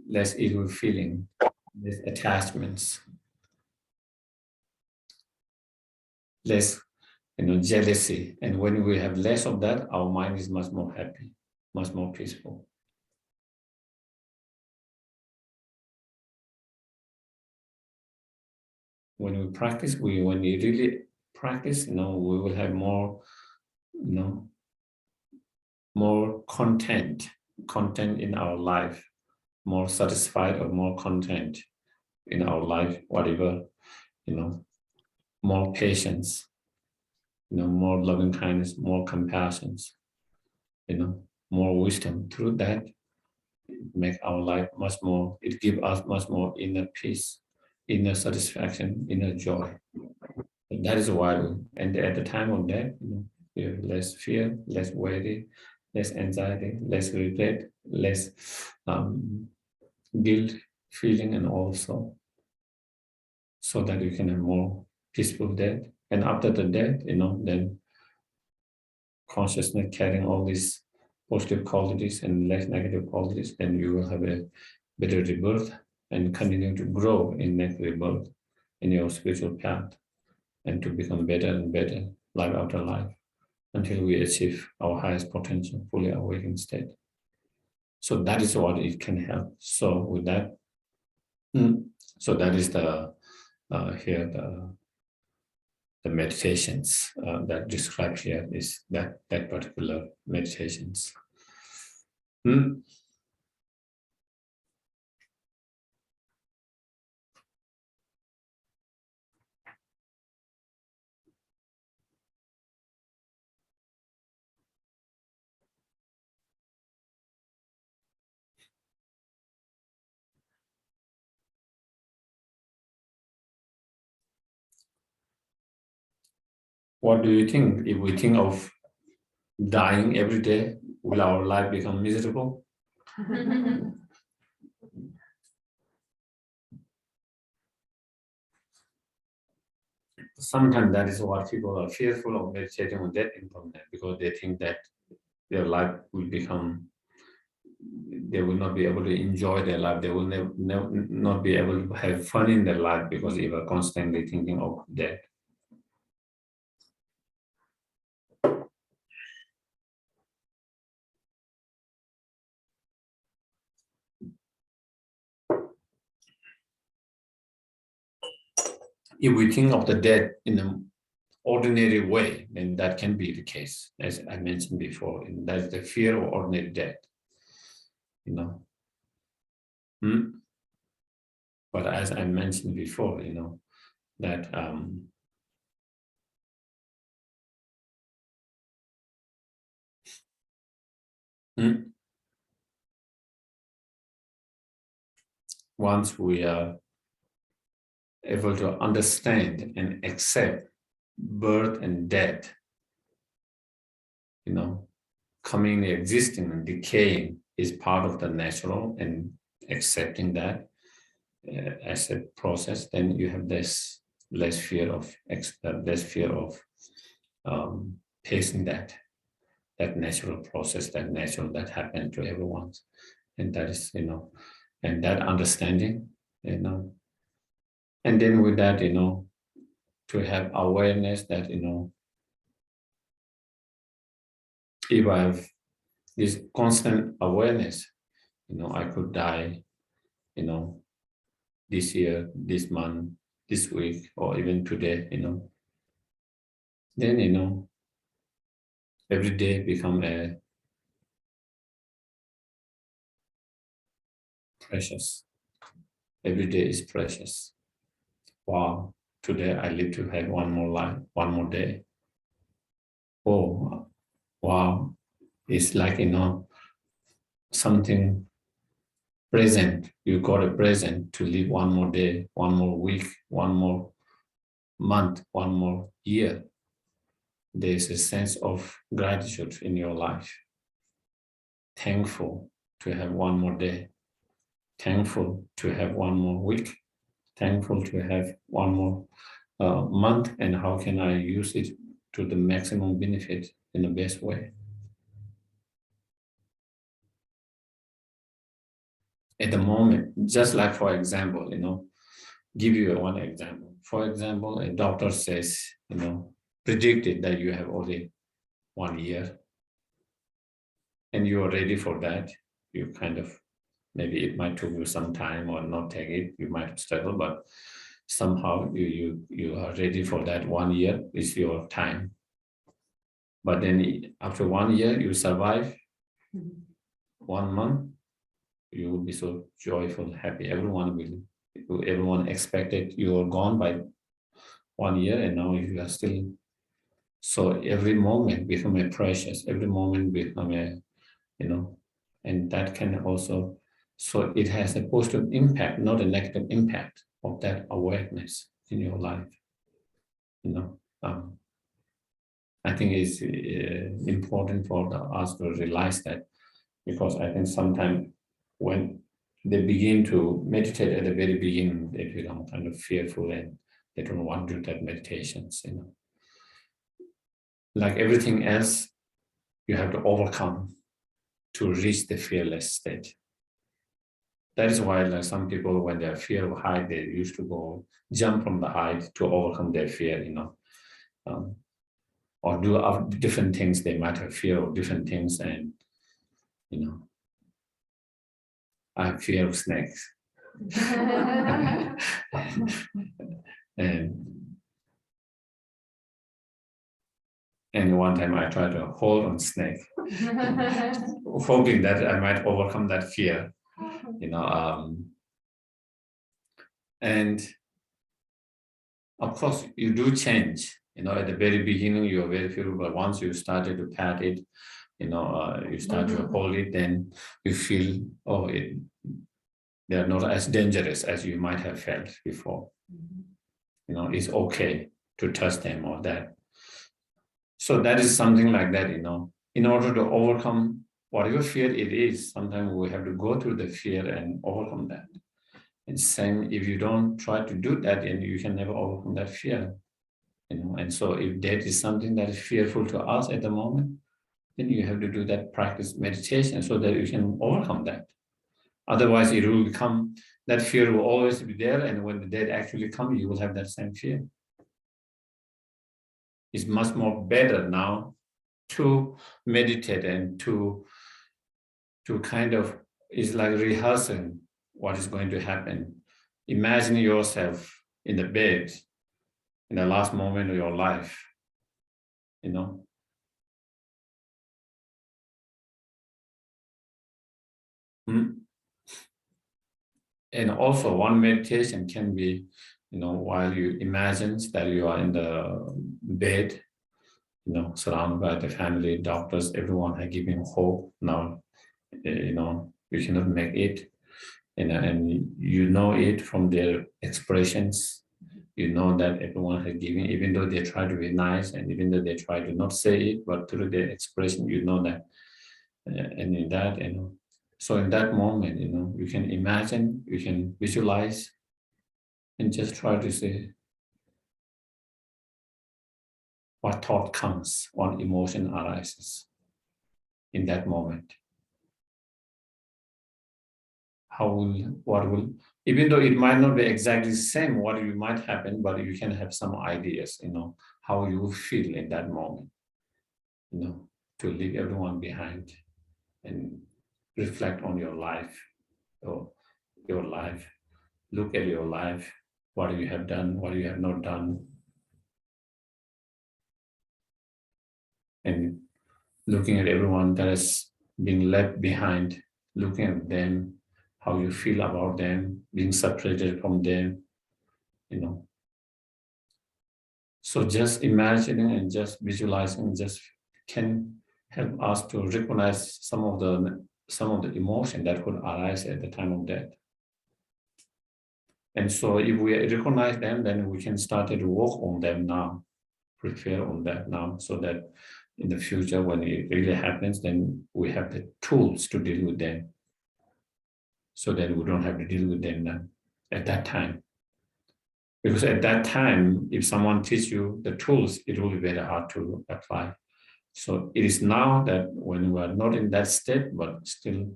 less evil feeling, less attachments, less jealousy. And when we have less of that, our mind is much more happy, much more peaceful. When we practice, when you really practice, we will have more, more content in our life, more satisfied or more content in our life, whatever, more patience, more loving kindness, more compassion, more wisdom. Through that, it make our life much more, it gives us much more inner peace, inner satisfaction, inner joy. And that is why, and at the time of death, we have less fear, less worry, less anxiety, less regret, less guilt feeling, and also so that you can have more peaceful death, And after the death, then consciousness carrying all these positive qualities and less negative qualities, then you will have a better rebirth and continue to grow in next rebirth in your spiritual path and to become better and better life after life until we achieve our highest potential, fully awakened state. So that is what it can help. So with that, so that is the here the meditations that described here is that particular meditations. What do you think? If we think of dying every day, will our life become miserable? Sometimes that is what people are fearful of meditating on that impermanent, because they think that their life will become, they will not be able to enjoy their life. They will not be able to have fun in their life because they are constantly thinking of death. If we think of the death in an ordinary way, then that can be the case, as I mentioned before. And that's the fear of ordinary death, But as I mentioned before, that once we are able to understand and accept birth and death, coming, existing, and decaying is part of the natural, and accepting that as a process, then you have less fear of facing that natural process, that happened to everyone, and that is and that understanding, and then with that, to have awareness that if I have this constant awareness, I could die, this year, this month, this week, or even today, then, every day become a precious. Every day is precious. Wow, today I live to have one more life, one more day. Oh, wow, it's like, something present. You got a present to live one more day, one more week, one more month, one more year. There's a sense of gratitude in your life. Thankful to have one more day. Thankful to have one more week. Thankful to have one more month, and how can I use it to the maximum benefit in the best way. At the moment, just like, for example, give you one example. For example, a doctor says, predicted that you have only 1 year, and you are ready for that. You kind of, maybe it might take you some time or not take it. You might struggle, but somehow you are ready for that. 1 year is your time. But then after 1 year, you survive. 1 month, you will be so joyful, happy. Everyone expected you are gone by 1 year, and now you are still. So every moment become a precious. Every moment become a, and that can also. So it has a positive impact, not a negative impact of that awareness in your life. I think it's important for us to realize that, because I think sometimes when they begin to meditate at the very beginning, they become kind of fearful and They don't want to do that meditations, Like everything else, you have to overcome to reach the fearless state. That is why, like some people, when they are fear of height, they used to go jump from the height to overcome their fear, or do different things. They might have fear of different things, and I have fear of snakes, and one time I tried to hold on snake, hoping that I might overcome that fear, and of course you do change. At the very beginning you are very fearful, but once you started to pat it, you start to hold it, then you feel, they are not as dangerous as you might have felt before. It's okay to touch them or that. So that is something like that, in order to overcome whatever fear it is, sometimes we have to go through the fear and overcome that. And same, if you don't try to do that, then you can never overcome that fear. And so if that is something that is fearful to us at the moment, then you have to do that practice meditation so that you can overcome that. Otherwise, it will become, that fear will always be there, and when the death actually comes, you will have that same fear. It's much more better now to meditate and to kind of, it's like rehearsing what is going to happen. Imagine yourself in the bed in the last moment of your life, And also one meditation can be, while you imagine that you are in the bed, surrounded by the family, doctors, everyone are giving hope. Now, you cannot make it, and it from their expressions. That everyone has given, even though they try to be nice, and even though they try to not say it, but through their expression, that, and in that, so in that moment, you can imagine, you can visualize, and just try to say what thought comes, what emotion arises in that moment. Even though it might not be exactly the same what you might happen, but you can have some ideas, how you feel in that moment, to leave everyone behind and reflect on your life, or your life, look at your life, what you have done, what you have not done, and looking at everyone that has been left behind, looking at them, how you feel about them, being separated from them, So just imagining and just visualizing just can help us to recognize some of the emotion that could arise at the time of death. And so if we recognize them, then we can start to work on them now, prepare on that now, so that in the future, when it really happens, then we have the tools to deal with them, so that we don't have to deal with them at that time. Because at that time, if someone teaches you the tools, it will be very hard to apply. So it is now that when we are not in that state, but still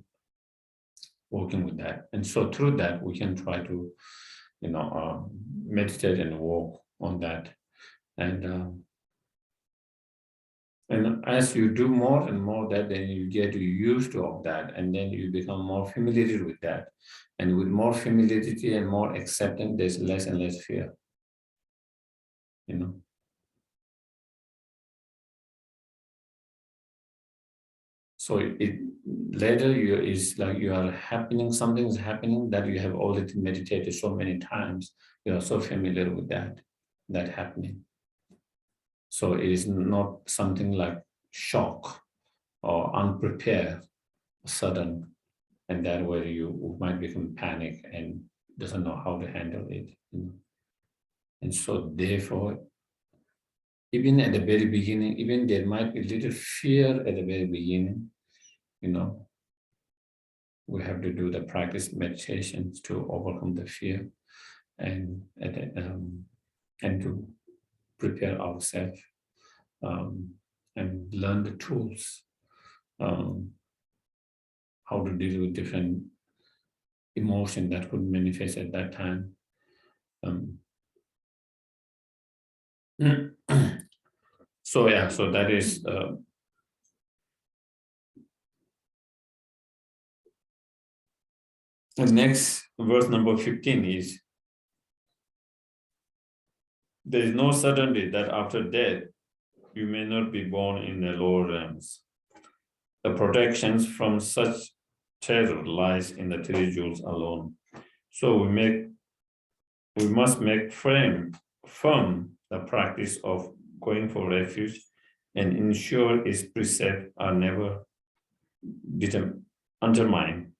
working with that. And so through that, we can try to, meditate and work on that. And as you do more and more that, then you get used to all that, and then you become more familiar with that. And with more familiarity and more acceptance, there's less and less fear. So later is like you are happening, something is happening that you have already meditated so many times. You are so familiar with that happening. So it is not something like shock or unprepared, sudden, and that way you might become panic and doesn't know how to handle it. And so therefore, even at the very beginning, even there might be little fear at the very beginning, we have to do the practice meditations to overcome the fear. And and to prepare ourselves and learn the tools, how to deal with different emotion that could manifest at that time. So yeah, so that is the next verse number 15 is, there is no certainty that after death you may not be born in the lower realms. The protections from such terror lies in the three jewels alone. So we must make firm the practice of going for refuge and ensure its precepts are never undermined.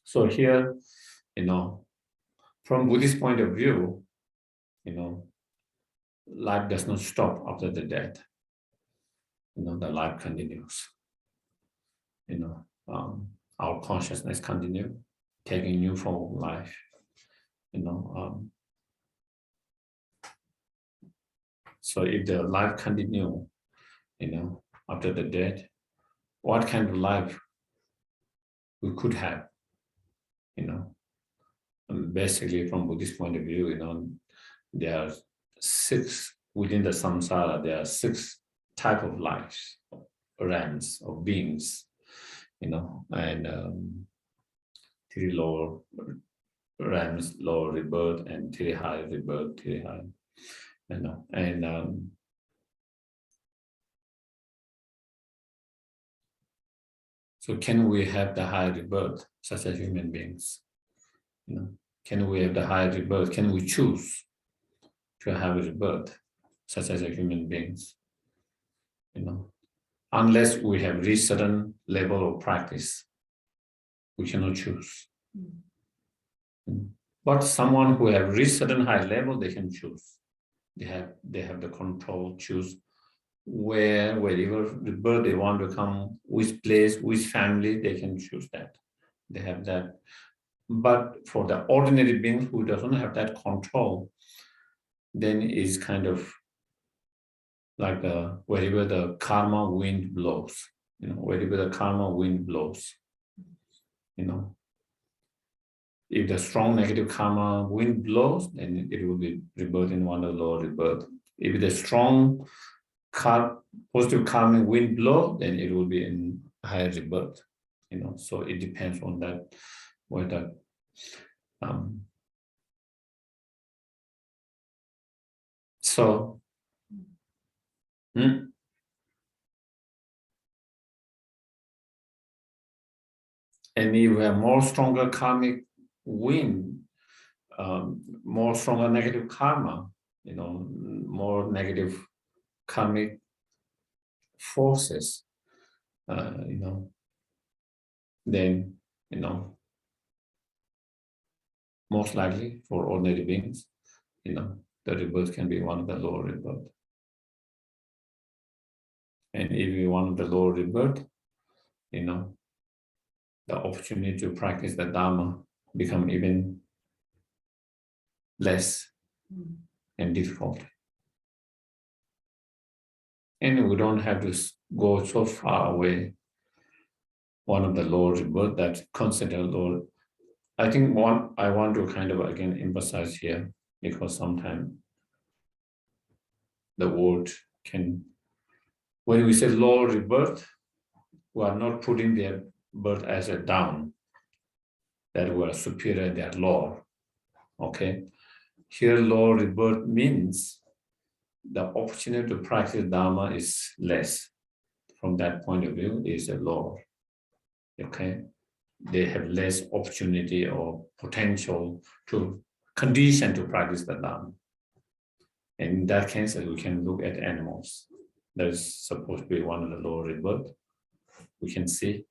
So here, from Buddhist point of view, life does not stop after the death. The life continues. Our consciousness continue taking new form of life. So if the life continue, after the death, what kind of life we could have? Basically, from Buddhist point of view, there are six within the samsara. There are six type of lives, realms of beings, and three lower realms, lower rebirth, and three high rebirth, three high, and so can we have the high rebirth such as human beings? Can we have the high rebirth? Can we choose to have a rebirth such as a human beings? Unless we have reached certain level of practice, we cannot choose. But someone who have reached certain high level, they can choose. They have the control, choose wherever rebirth they want to come, which place, which family, they can choose that. They have that. But for the ordinary being who doesn't have that control, then is kind of like wherever the karma wind blows, wherever the karma wind blows, if the strong negative karma wind blows, then it will be rebirth in one of the lower rebirth. If the strong positive karma wind blow, then it will be in higher rebirth. So it depends on that whether so. And if we have more stronger karmic wind, more stronger negative karma, more negative karmic forces, then, most likely for ordinary beings, the rebirth can be one of the lower rebirth. And if you want the lower rebirth, the opportunity to practice the Dharma become even less and difficult. And we don't have to go so far away. One of the lower rebirth that's considered lower. I think I want to kind of again emphasize here, because sometimes the word can, when we say lower rebirth, we are not putting their birth as a down, that we are superior, they are lower. Okay. Here, lower rebirth means the opportunity to practice Dharma is less. From that point of view, is a lower. Okay. They have less opportunity or potential to condition to practice the Dharma. And in that case, we can look at animals. That is supposed to be one of the lower rebirth. We can see,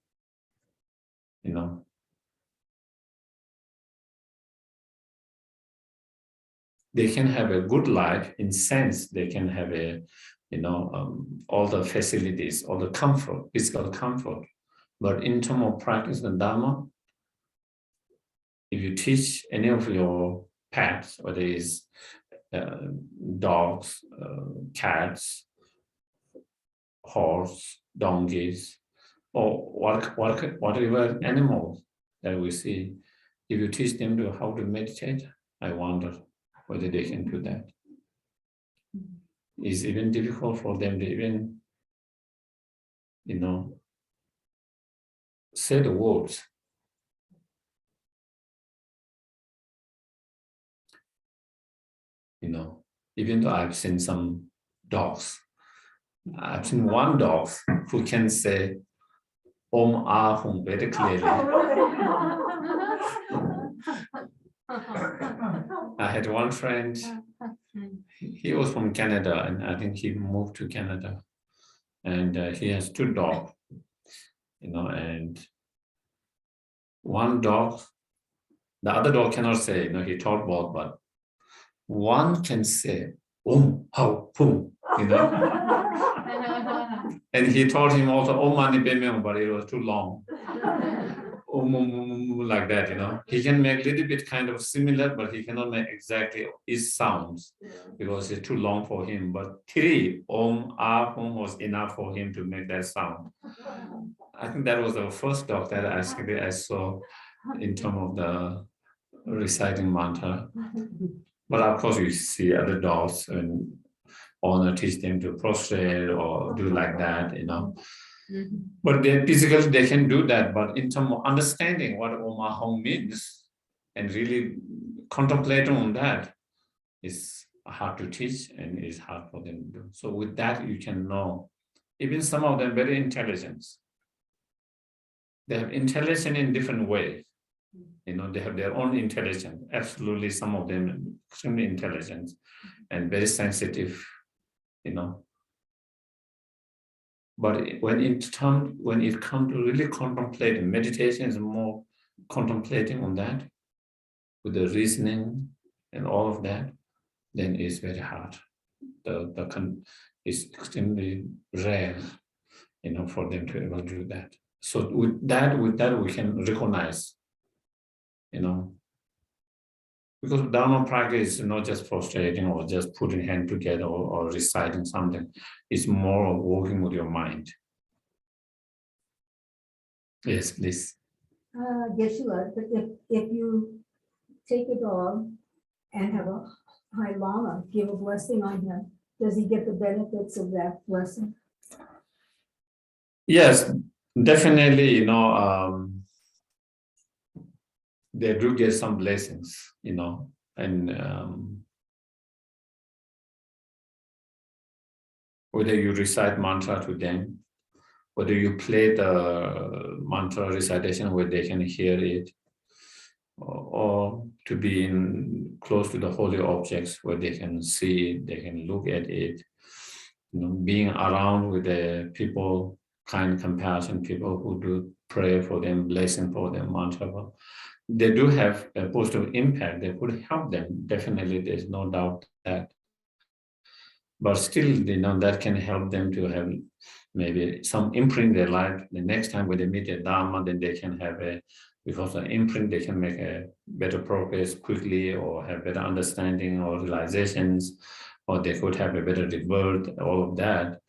they can have a good life in sense they can have a, all the facilities, all the comfort, physical comfort. But in terms of practice the Dharma, if you teach any of your pets, whether it's dogs, cats, horse, donkeys, or whatever animals that we see, if you teach them to how to meditate, I wonder whether they can do that. It's even difficult for them to even, say the words. Even though I've seen some dogs, I've seen one dog who can say Om Ahum very clearly. I had one friend, he was from Canada, and I think he moved to Canada, and he has two dogs, and one dog, the other dog cannot say, he taught both, but one can say How Pum, and he taught him also Om Mani Padme, but it was too long. Like that, He can make a little bit kind of similar, but he cannot make exactly his sounds because it's too long for him. But three Om Ahum was enough for him to make that sound. I think that was the first dog that I saw in terms of the reciting mantra. But of course, you see other dogs and honor teach them to prostrate or do like that, But they physically they can do that. But in terms of understanding what Om Ahum means and really contemplating on that is hard to teach and it's hard for them to do. So with that, you can know. Even some of them very intelligent. They have intelligence in different ways. They have their own intelligence. Absolutely, some of them extremely intelligent and very sensitive, But when it comes to really contemplating, meditation is more contemplating on that, with the reasoning and all of that, then it's very hard. It's extremely rare, for them to ever do that. So with that we can recognize, because Dharma practice is not just prostrating or just putting hand together or reciting something. It's more of working with your mind. Yes, please. Geshe, but if you take a dog and have a High Lama give a blessing on him, does he get the benefits of that blessing? Yes, definitely, they do get some blessings, and whether you recite mantra to them, whether you play the mantra recitation where they can hear it, or to be close to the holy objects where they can see it, they can look at it, being around with the people, kind compassion, people who do pray for them, blessing for them, mantra. They do have a positive impact. They could help them. Definitely, there's no doubt that. But still, that can help them to have maybe some imprint in their life. The next time when they meet a Dharma, then they can have because of imprint, they can make a better progress quickly or have better understanding or realizations, or they could have a better rebirth, all of that,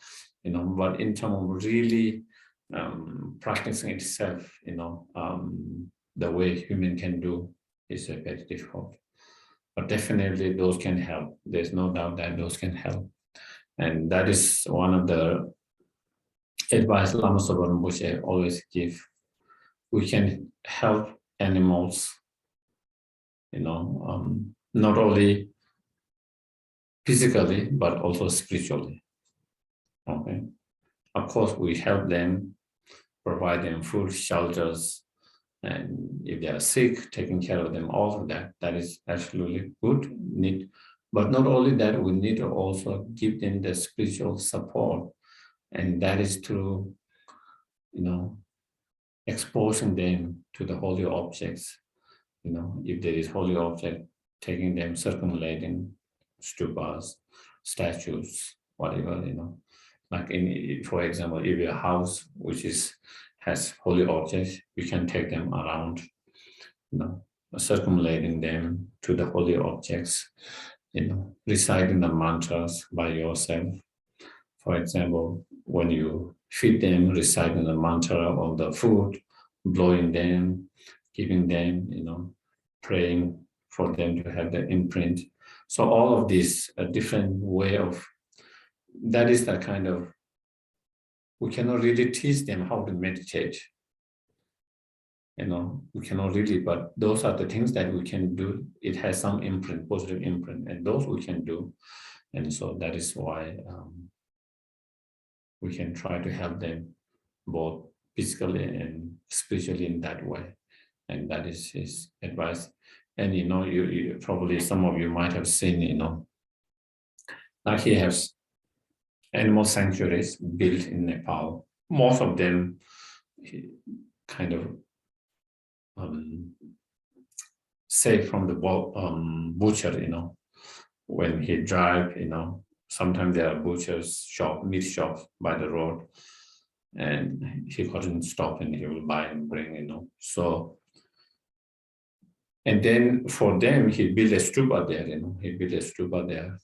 But in terms of really practicing itself, the way human can do is very difficult. But definitely those can help. There's no doubt that those can help. And that is one of the advice Lama Zopa Rinpoche always give. We can help animals, not only physically, but also spiritually. Okay. Of course, we help them, provide them food, shelters, and if they are sick, taking care of them, all of that, that is absolutely good, need. But not only that, we need to also give them the spiritual support. And that is through, exposing them to the holy objects. If there is holy object, taking them, circulating stupas, statues, whatever, Like for example, if your house, which has holy objects, you can take them around, circumlating them to the holy objects, reciting the mantras by yourself. For example, when you feed them, reciting the mantra of the food, blowing them, giving them, praying for them to have the imprint. So all of this, a different way of, that is the kind of, we cannot really teach them how to meditate. We cannot really, but those are the things that we can do. It has some imprint, positive imprint, and those we can do. And so that is why we can try to help them both physically and spiritually in that way. And that is his advice. And you probably, some of you might have seen, like he has animal sanctuaries built in Nepal. Most of them kind of safe from the butcher, when he drive, sometimes there are butchers meat shops by the road, and he couldn't stop and he will buy and bring, so. And then for them, he built a stupa there, he built a stupa there.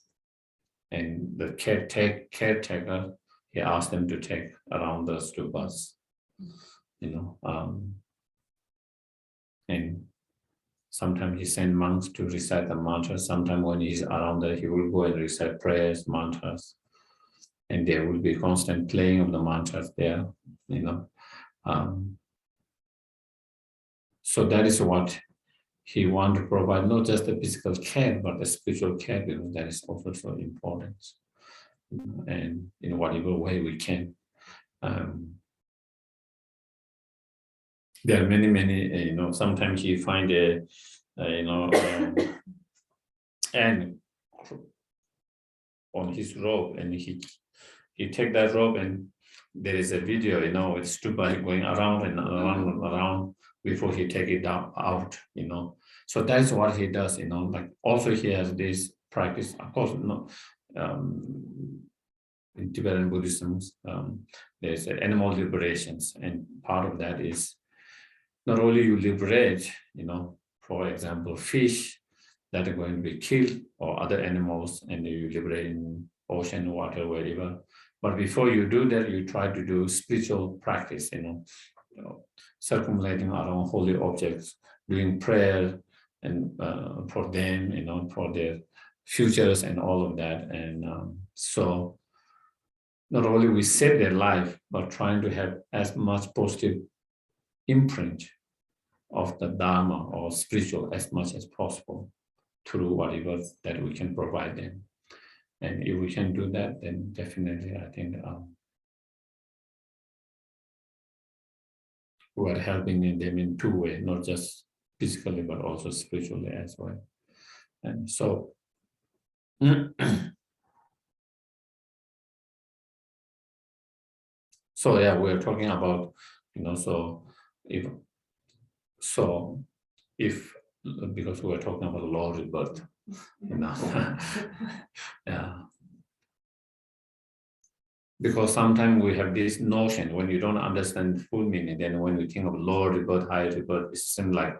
And the caretaker, he asked them to take around the stupas, and sometimes he sent monks to recite the mantras. Sometimes when he's around there, he will go and recite prayers, mantras, and there will be constant playing of the mantras there, So that is what he wants to provide, not just the physical care, but the spiritual care, because that is also so important. And in whatever way we can. There are many, sometimes you find and on his robe, and he take that robe, and there is a video, with stupa going around and around and around before he take it out, So that's what he does, like also he has this practice, of course, in Tibetan Buddhism, there's animal liberations, and part of that is not only you liberate, for example, fish that are going to be killed or other animals, and you liberate in ocean, water, wherever. But before you do that, you try to do spiritual practice, circumlating around holy objects, doing prayer and for them, for their futures and all of that. And so not only we save their life, but trying to have as much positive imprint of the Dharma or spiritual as much as possible through whatever that we can provide them. And if we can do that, then definitely I think we are helping them in two ways, not just physically, but also spiritually as well. And so, so yeah, we're talking about, if because we're talking about law rebirth, yeah. Because sometimes we have this notion, when you don't understand the full meaning, then when we think of low rebirth, high rebirth, it seems like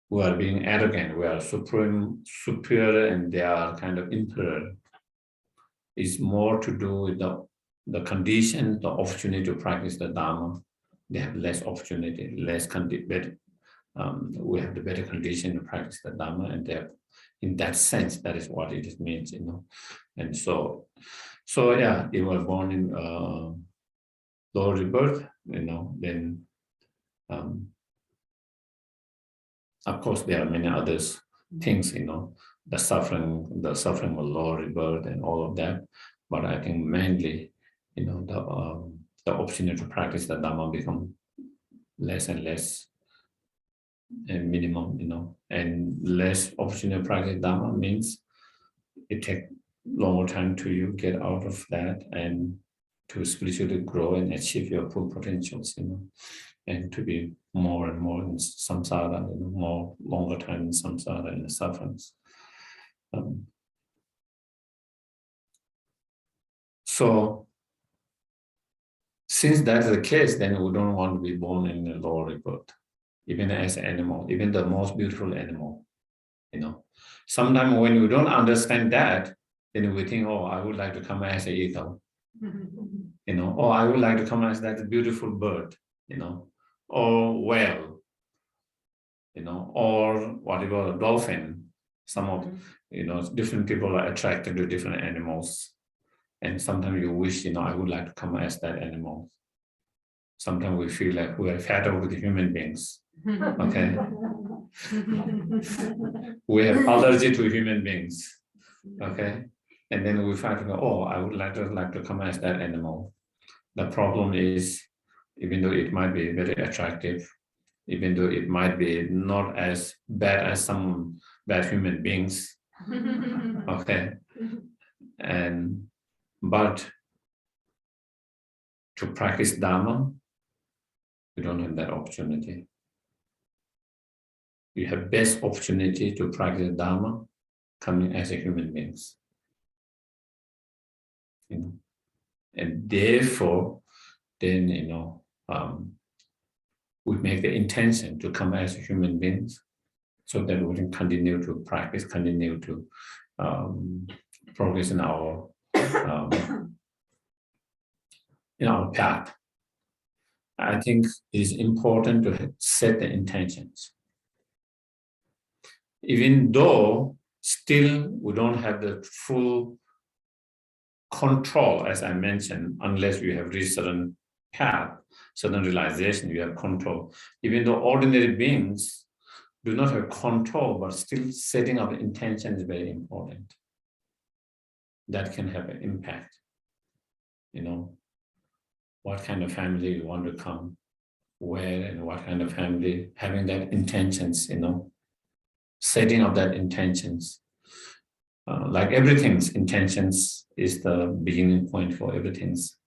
we are being arrogant, we are superior, and they are kind of inferior. It's more to do with the condition, the opportunity to practice the Dharma. They have less opportunity, we have the better condition to practice the Dharma, and in that sense, that is what it means, And so yeah, they were born in low rebirth, then of course there are many other things, the suffering of low rebirth and all of that. But I think mainly, the opportunity to practice the Dhamma become less and less and minimum, and less opportunity to practice Dhamma means it takes longer time to you get out of that and to spiritually grow and achieve your full potentials, and to be more and more in samsara, more longer time in samsara and sufferings. So since that's the case, then we don't want to be born in a lower rebirth. even as an animal, even the most beautiful animal. Sometimes when we don't understand that, then we think, oh, I would like to come as an eagle, or I would like to come as that beautiful bird, or whale, or whatever, dolphin. Some of, different people are attracted to different animals. And sometimes you wish, I would like to come as that animal. Sometimes we feel like we are fed up with human beings. Okay. We have allergy to human beings. Okay. And then we find, oh, I would like to come as that animal. The problem is, even though it might be very attractive, even though it might be not as bad as some bad human beings. Okay. But to practice Dharma, you don't have that opportunity. You have best opportunity to practice Dharma coming as a human beings. And therefore, then, we make the intention to come as human beings so that we can continue to practice, continue to progress in our path. I think it is important to set the intentions. Even though still we don't have the full control, as I mentioned, unless you have reached certain path, certain realization, you have control. Even though ordinary beings do not have control, but still setting up intention is very important. That can have an impact. What kind of family you want to come, where and what kind of family, having that intentions, setting up that intentions. Like everything's intentions is the beginning point for everything's,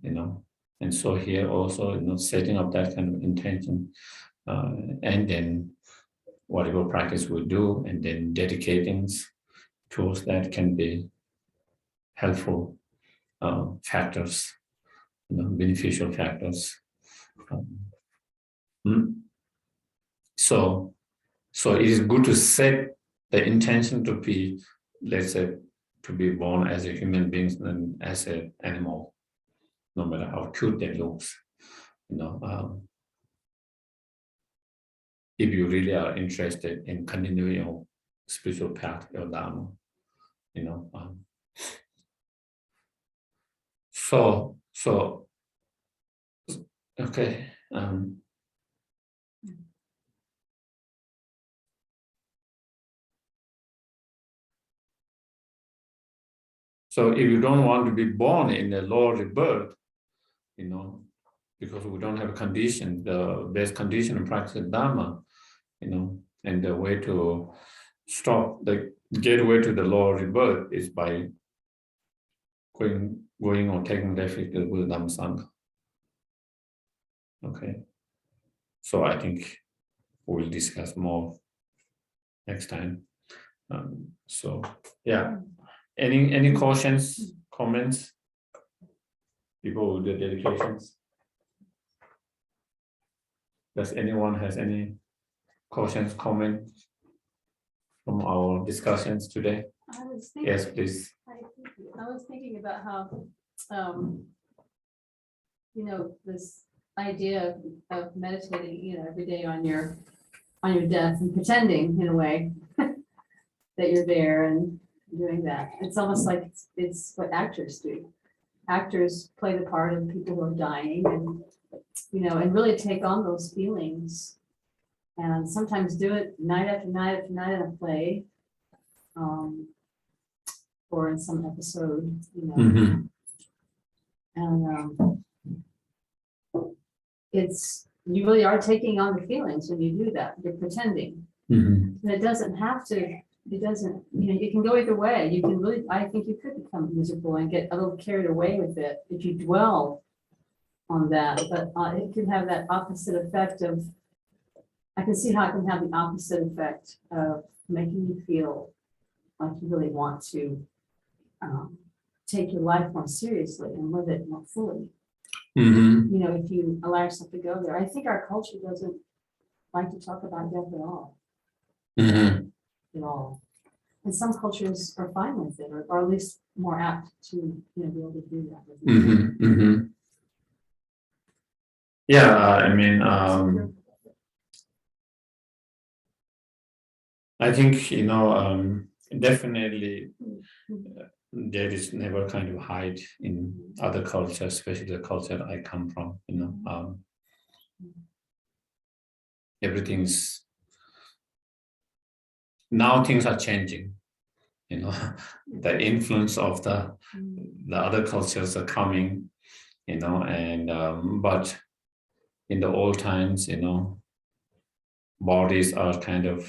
And so here also, setting up that kind of intention, and then whatever practice we do, and then dedicating towards that can be helpful factors, beneficial factors. So it is good to set the intention to be, let's say, to be born as a human being and as an animal, no matter how cute that looks. If you really are interested in continuing your spiritual path, your Dharma, So okay. So if you don't want to be born in a lower rebirth, because we don't have a condition, the best condition to practice Dharma, and the way to stop the gateway to the lower rebirth is by going or taking refuge with Dhamma Sangha. Okay. So I think we'll discuss more next time. So yeah. Any questions, comments? People with the dedications? Does anyone has any questions, comments from our discussions today? Yes, please. I was thinking about how, this idea of meditating, every day on your death and pretending in a way that you're there and doing that. It's almost like it's what actors do. Actors play the part of people who are dying and, and really take on those feelings and sometimes do it night after night after night in a play. Or in some episode, and you really are taking on the feelings when you do that. You're pretending, and it doesn't have to. It doesn't. You can go either way. You can really. I think you could become miserable and get a little carried away with it if you dwell on that. But it can have that opposite effect of. I can see how it can have the opposite effect of making you feel like you really want to. Take your life more seriously and live it more fully. If you allow yourself to go there. I think our culture doesn't like to talk about death at all, Mhm. at all. And some cultures are fine with it, or at least more apt to, be able to do that. with it. Mhm. Mhm. Yeah, I mean, I think, definitely there is never kind of hide in other cultures, especially the culture I come from, everything's now things are changing, the influence of the other cultures are coming, and but in the old times, bodies are kind of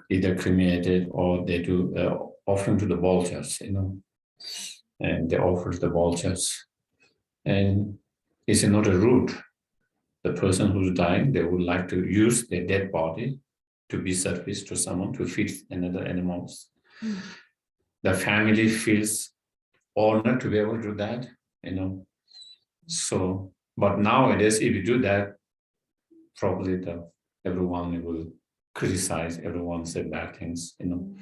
either cremated or they do offering to the vultures, and they offer to the vultures, and it's another route. The person who's dying, they would like to use their dead body to be service to someone to feed another animals. The family feels honored to be able to do that, So, but nowadays, if you do that, probably everyone will criticize, everyone say bad things, and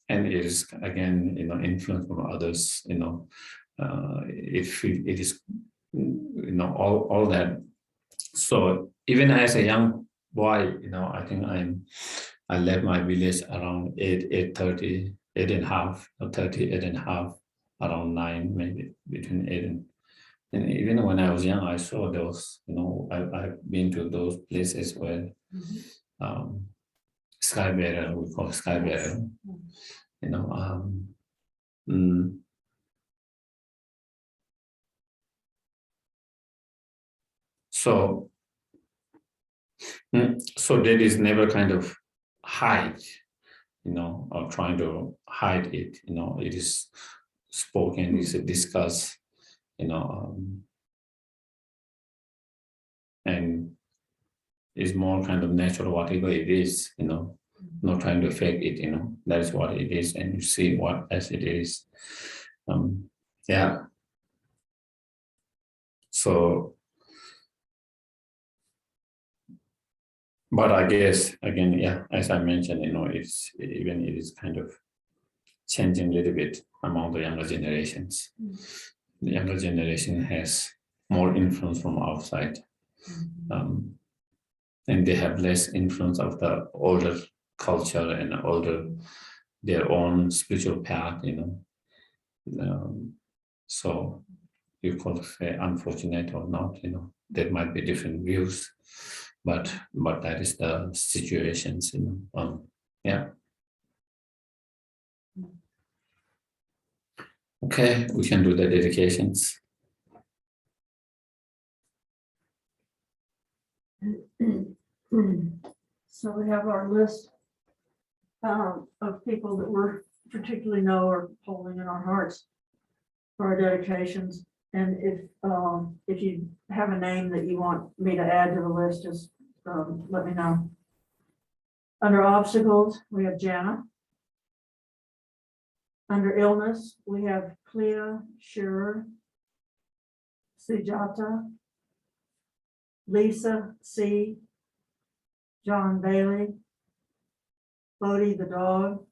it is again, influence from others, it is, all that. So even as a young boy, I think I left my village around 8:30, 8:30, or 30, 8:30, around 9, maybe between 8 and even when I was young, I saw those, I've been to those places where sky burial, we call sky burial, mm, so so there is never kind of hide, or trying to hide it, it is spoken, it's discussed, and is more kind of natural, whatever it is, not trying to fake it, that is what it is, and you see what as it is. Yeah. So, but I guess again, yeah, as I mentioned, it's even it is kind of changing a little bit among the younger generations. The younger generation has more influence from outside. And they have less influence of the older culture and older their own spiritual path, so you could say unfortunate or not, there might be different views, but that is the situations, yeah. Okay, we can do the dedications. So we have our list of people that we're particularly know are holding in our hearts for our dedications. And if you have a name that you want me to add to the list, just let me know. Under obstacles, we have Jana. Under illness, we have Clea, Sherab, Sujata, Lisa C., John Bailey, Bodie the dog,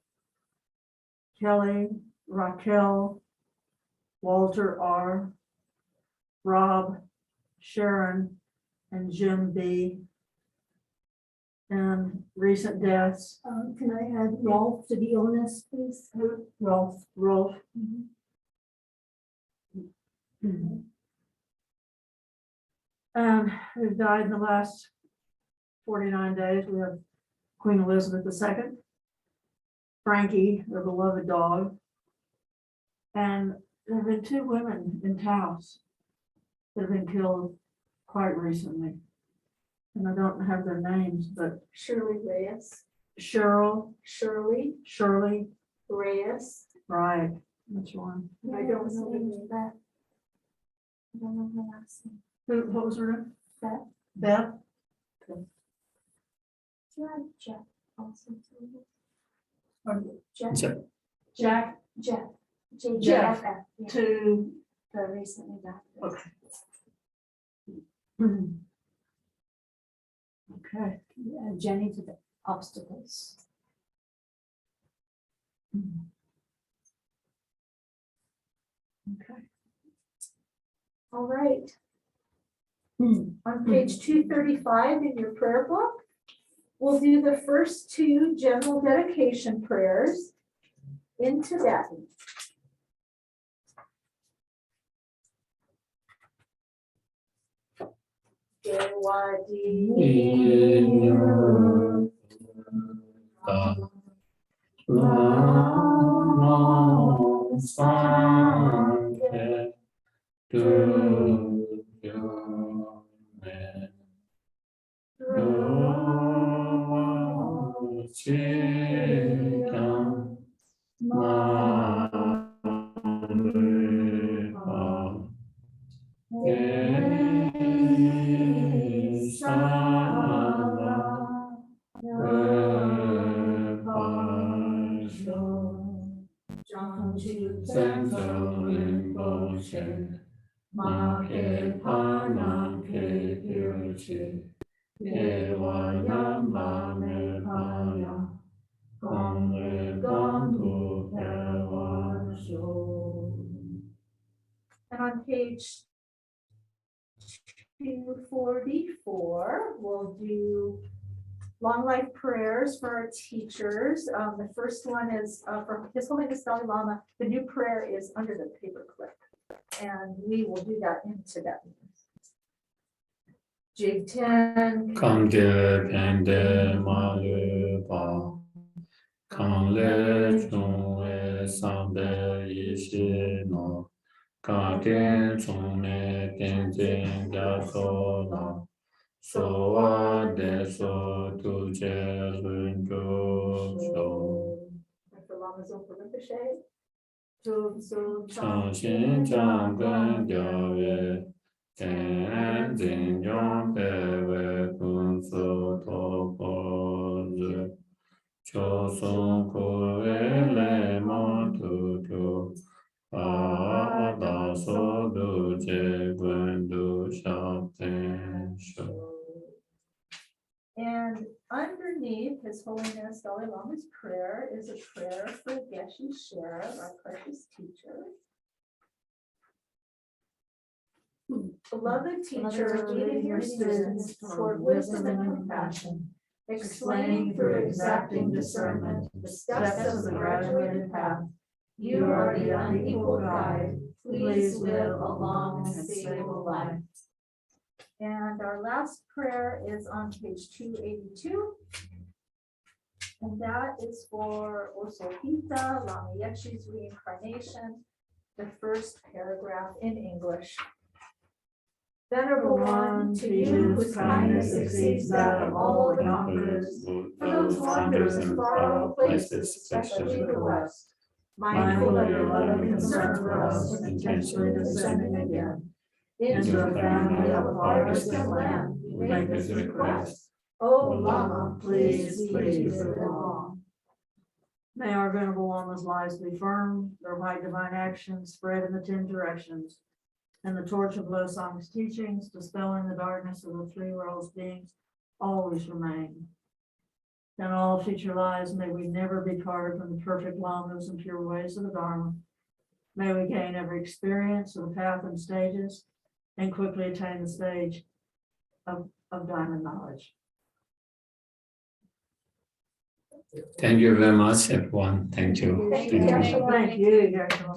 Kelly, Raquel, Walter R., Rob, Sharon, and Jim B. And recent deaths. Can I add Rolf to the illness, please? Rolf. And who died in the last 49 days. We have Queen Elizabeth II, Frankie, the beloved dog, and there have been 2 women in Taos that have been killed quite recently. And I don't have their names, but Shirley Reyes. Shirley Reyes. right, that's one. I don't know the name. Beth. I don't know her last name. What was her name? Beth. Beth. Jeff also. Or Jeff. Jack. Jeff. Jeff. JJFF. Yeah, To the recently died. okay. Okay. Jenny to the obstacles. Okay. All right. On page 235 in your prayer book, we'll do the first two general dedication prayers in Tibetan. And on page 244, we'll do long life prayers for our teachers. The first one is from His Holiness Dalai Lama. The new prayer is under the paperclip, and we will do that in Tibetan. Jigten Come de pende malu pa, come le chung e sambe ishi no, ka ten chung me ten ten ya so la, so wa de so tu je lun ju so. For Lama's own Rinpoche. To so Chang xin chang gun dia we, ten zin yong pe we kun su to po zi, cho sung ku we le mo tu tu, a da so du je gun du sha ten shu. And underneath His Holiness Dalai Lama's prayer is a prayer for Geshe Sherab, our precious teacher. Beloved teacher, leading your students toward wisdom and compassion, explaining through exacting discernment the steps of the graduated path. You are the unequal guide. Please live a long and stable life. And our last prayer is on page 282. And that is for Osohita, Lama Yeshe's reincarnation, the first paragraph in English. Venerable One, to you whose kindness exceeds that of all the conquerors, for those wanderers in far-off places, especially the West, mindful of your love and concern for us, intentionally descending again into the family of a far-distant land, we make this request. O Lama, please live long. May our venerable Lama's lives be firm, their high divine actions spread in the 10 directions, and the torch of Losang's teachings, dispelling the darkness of the three worlds beings, always remain. In all future lives, may we never be parted from the perfect lamas and pure ways of the Dharma. May we gain every experience of the path and stages, and quickly attain the stage of diamond knowledge. Thank you very much, everyone. Thank you. Thank you. Thank you, Geshe.